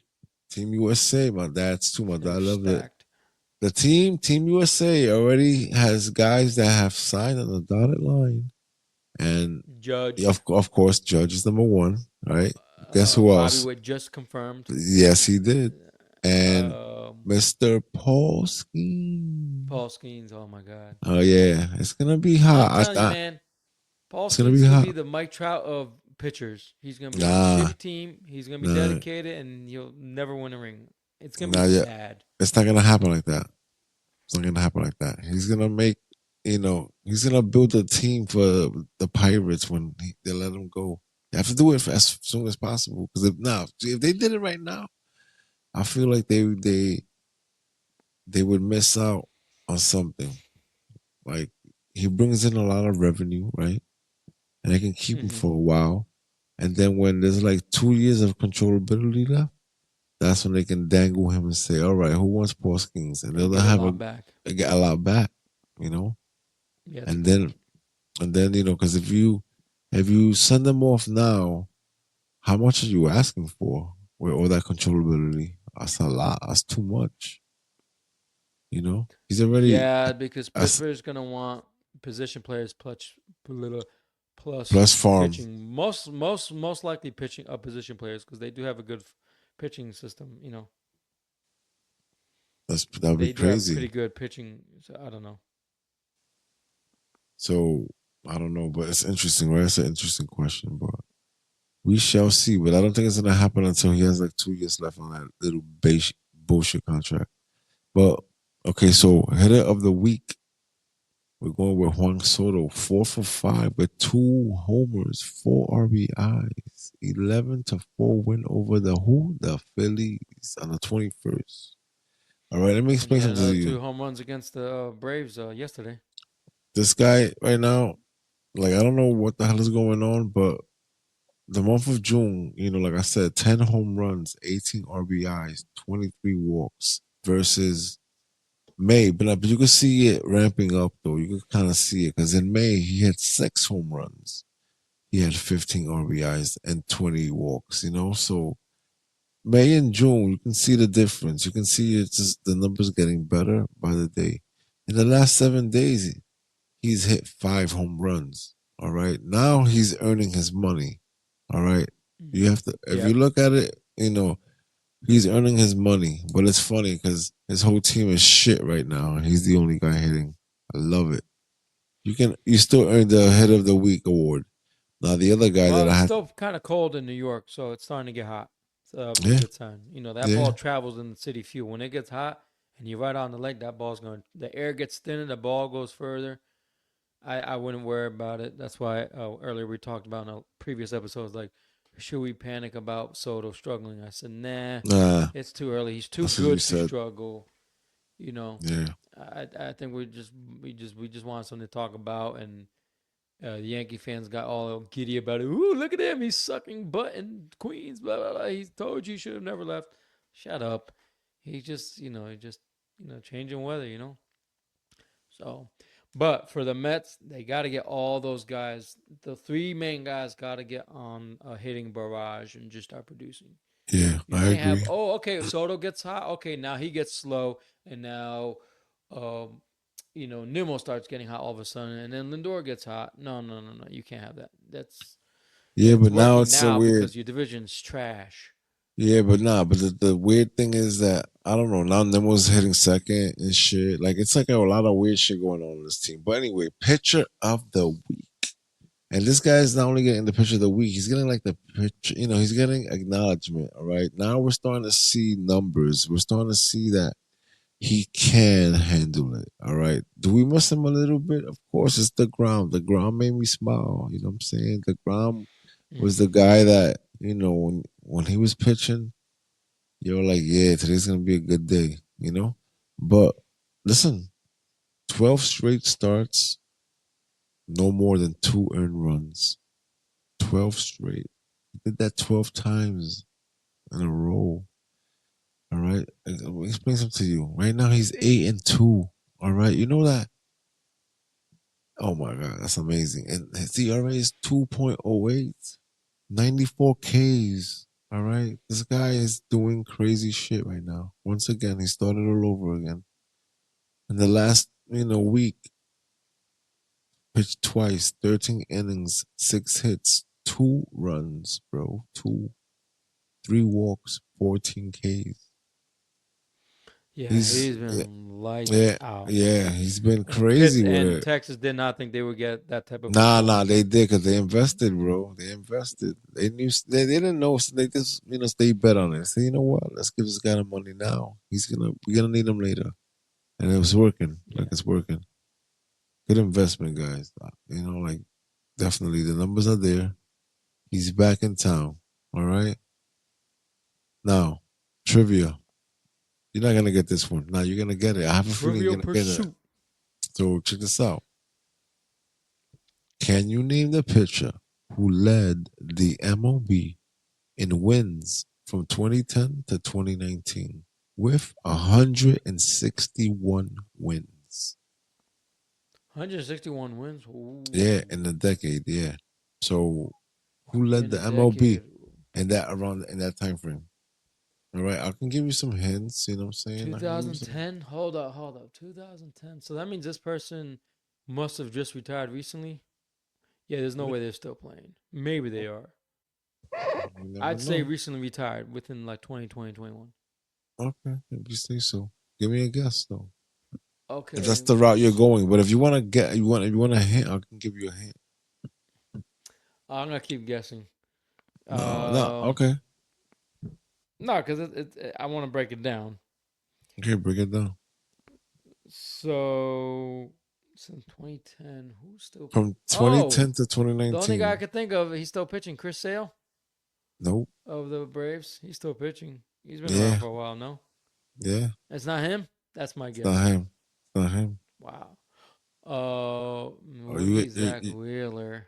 Team USA, my dad's too. My classic. They're dad loved it. stacked. The Team USA already has guys that have signed on the dotted line, and Judge, of course, Judge is number one, right? Guess who Bobby else? Witt just confirmed. Yes, he did, and Um, Mr. Polsky. Paul Skeens. Oh my God. Oh yeah, it's gonna be I'm hot. telling you, man. Paul It's gonna Skeens be is gonna be hot. the Mike Trout of pitchers. He's gonna be on a Nah, shitty team. He's gonna be nah, dedicated, and he'll never win a ring. It's gonna be not yet. sad. It's not gonna happen like that. It's not gonna happen like that. He's gonna make, he's gonna build a team for the Pirates when they let him go. You have to do it as soon as possible. Because if they did it right now, I feel like they would miss out on something. Like he brings in a lot of revenue, right? And they can keep him Hmm. for a while. And then when there's like 2 years of controllability left, that's when they can dangle him and say, "All right, who wants Porskins?" And they'll And get a have lot back. get a lot back, you know. Yeah, that's a And good then point. because if you send them off now, how much are you asking for with all that controllability? That's a lot. That's too much. He's already Yeah, because that's Pittsburgh's gonna want position players plus plus farm. pitching. Most likely pitching position players, because they do have a good pitching system. That'd be They do have crazy. pretty good pitching. So I don't know. So I don't know, but it's interesting, right? It's an interesting question, but we shall see. But I don't think it's gonna happen until he has like 2 years left on that little bullshit contract. But okay, so hitter of the week, we're going with Juan Soto, 4 for 5 with 2 homers, 4 RBIs, 11-4 win over the who? The Phillies on the 21st. All right, let me And he explain had something to another you. two home runs against the Braves yesterday. This guy right now, like I don't know what the hell is going on, but the month of June, like I said, 10 home runs, 18 RBIs, 23 walks versus May, but you could see it ramping up though. You could kind of see it because in May he had 6 home runs. He had 15 RBIs and 20 walks. So May and June, you can see the difference. You can see it's just the numbers getting better by the day. In the last 7 days, he's hit 5 home runs. All right. Now he's earning his money. All right. Mm. You have to, if you Yep. look at it, he's earning his money. But it's funny because his whole team is shit right now. And he's the only guy hitting. I love it. You still earn the head of the week award. Now the other guy that Well, I it's had, still kind of cold in New York, so it's starting to get hot. So it'll be a yeah, good sign. That yeah, ball travels in the city fuel. When it gets hot and you right on the leg, that ball's going. The air gets thinner, the ball goes further. I wouldn't worry about it. That's why earlier we talked about in a previous episodes, like, should we panic about Soto struggling? I said, nah, nah, it's too early. He's too that's what we good to said. struggle. You know, Yeah, I think we just want something to talk about, and the Yankee fans got all giddy about it. Ooh, look at him! He's sucking butt in Queens. Blah blah blah. He told you should have never left. Shut up. He just changing weather. So, but for the Mets, they got to get all those guys. The three main guys got to get on a hitting barrage and just start producing. yeah, You I can't have, agree. oh, okay, Soto gets hot. Okay, now he gets slow, and now, um, Nimmo starts getting hot all of a sudden, and then Lindor gets hot. No, no, no, no. You can't have that. Yeah, It's but now working it's so now weird. because your division's trash. Yeah, but nah, but the weird thing is that I don't know. Now Nemo's hitting second and shit. Like it's like a lot of weird shit going on in this team. But anyway, pitcher of the week. And this guy is not only getting the pitcher of the week, he's getting like the pitcher, he's getting acknowledgement. All right. Now we're starting to see numbers. We're starting to see that he can handle it. All right. Do we miss him a little bit? Of course, it's the ground. The ground made me smile. You know what I'm saying? The ground was the Mm-hmm. guy that, when he was pitching, you were like, yeah, today's gonna be a good day, But listen, 12 straight starts, no more than 2 earned runs. 12 straight. He did that 12 times in a row. All right. Let me explain something to you. Right now he's 8-2. All right. You know that. Oh my God, that's amazing. And his ERA is 2.08, 94 Ks. All right. This guy is doing crazy shit right now. Once again, he started all over again. In the last, week, pitched twice, 13 innings, 6 hits, 2 runs, bro. 3 walks, 14 Ks. Yeah, He's he's been lights yeah, out. yeah, he's been And crazy with and it. Texas did not think they would get that type of Nah, performance. they did because they invested, bro. They invested. They knew they didn't know, so they just stay bet on it. Say, you know what? Let's give this guy the money now. We're gonna need him later, and it was working. Like Yeah. it's working. Good investment, guys. Like definitely the numbers are there. He's back in town. All right. Now, trivia. You're not gonna get this one. Now you're gonna get it. I have a feeling Trivial you're gonna get it. Pursuit. So check this out. Can you name the pitcher who led the MLB in wins from 2010 to 2019 with 161 wins? 161 wins. Ooh. Yeah, in a decade. Yeah. So who led In a the MLB decade. in that time frame? All right, I can give you some hints. You know what I'm saying? I can give you some. 2010. Hold up, hold up. 2010. So that means this person must have just retired recently. Yeah, there's no way they're still playing. Maybe they are. You never I'd say know. recently retired within like 2020, 21. Okay, if you say so. Give me a guess though. If that's Okay. the route you're going, but if you want to get, if you want a hint, I can give you a hint. I'm going to keep guessing. No, no. Um, Okay, no, because I want to break it down. okay, break it down. So, since 2010, who's still. From Oh, 2010 to the only guy I 2019. could think of, he's still pitching. Chris Sale Nope. of the Braves. He's still pitching. He's been around Yeah, for a while, no? yeah. It's not him? That's my It's not guess. him. It's not him. Wow. Oh, Would be Zach Wheeler.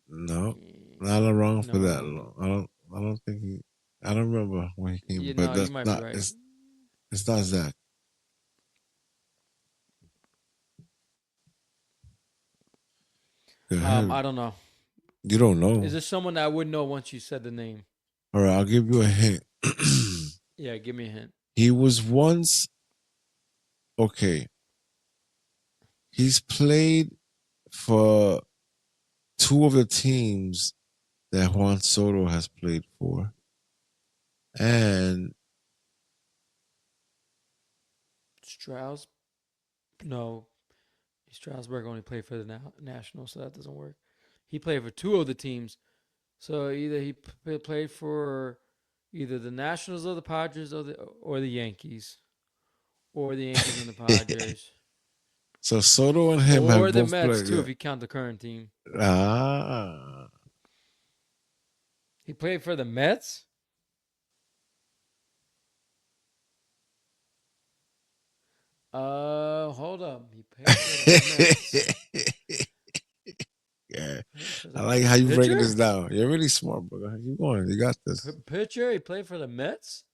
no, not Mm, around for that no. long. I don't think he. I don't remember when he came, You but know, you that's might be not. right. It's not Zach. Go ahead. I don't know. You don't Is know. this someone that I would know once you said the name? All right, I'll give you a hint. Yeah, give me a hint. He was once okay. He's played for two of the teams that Juan Soto has played for, and Strauss? No, Strasburg only played for the Nationals, so that doesn't work. He played for two of the teams. So either played for either the Nationals or the Padres or the Yankees or the Yankees and the Padres so Soto and him have or the both Mets played. too Yeah. if you count the current team. Ah, He played for the Mets. Hold up. He played for the Mets. yeah. Played for I the like how you breaking this pitcher. down. You're really smart, bro. Keep going. You got this. Pitcher. He played for the Mets.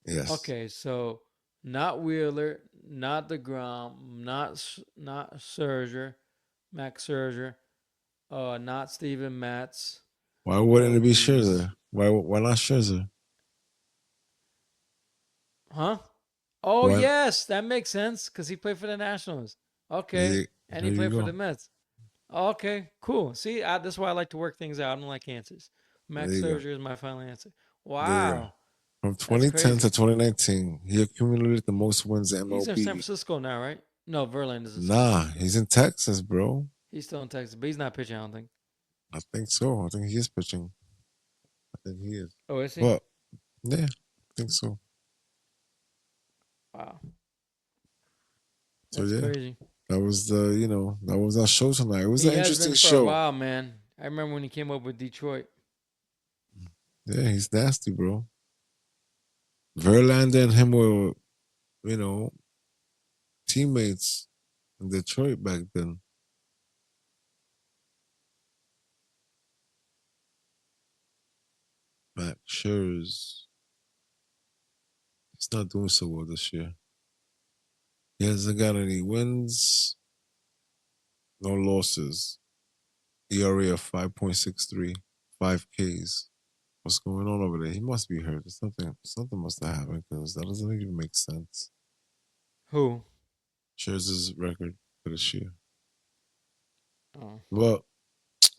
Yes. Okay, so not Wheeler, not DeGrom, not Scherzer, Max Scherzer, not Steven Matz. Why Oh wouldn't it be geez. Scherzer? Why not Scherzer? Huh? Oh Why? yes, that makes sense because he played for the Nationals. Okay, There, and there he you played for the go. Mets. Okay, cool. See, that's why I like to work things out. I don't like answers. There Max you go. Scherzer is my final answer. There you go. Wow, From that's 2010 to crazy. 2019, he accumulated the most wins in He's in San MLB. Francisco now, right? No, Verlander is in San Nah, Francisco. he's in Texas, bro. He's still in Texas, but he's not pitching. I don't think. I think so. I think he is pitching. I think he is. Oh, is he? But yeah, I think so. Wow, So that's yeah, crazy. that was our show tonight. It was He an has been interesting for a show. while, man. I remember when he came up with Detroit. Yeah, he's nasty, bro. Verlander and him were, you know, teammates in Detroit back then. Max Scherzer, he's not doing so well this year. He hasn't got any wins, no losses. ERA of 5.63, 5 Ks. What's going on over there? He must be hurt. Something must have happened because that doesn't even make sense. Who? Scherzer's record for this year. Oh, Well,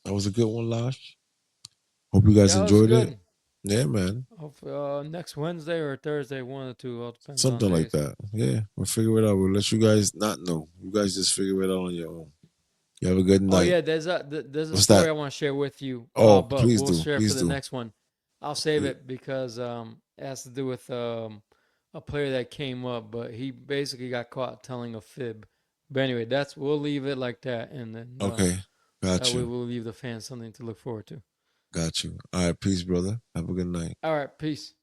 that was a good one, Lash. Hope you guys yeah, it was enjoyed it. good. Yeah, man. Next Wednesday or Thursday, one of the two. All depends on Something like days. that. Yeah, we'll figure it out. We'll let you guys not know. You guys just figure it out on your own. You have a good Oh night. yeah, there's a What's story that? I want to share with you. Oh, But please we'll do. share it for Please the do. next one. I'll save it because it has to do with a player that came up, but he basically got caught telling a fib. But anyway, that's we'll leave it like that, and then Okay. that Got way you. we'll leave the fans something to look forward to. Got you. All right. Peace, brother. Have a good night. All right, peace.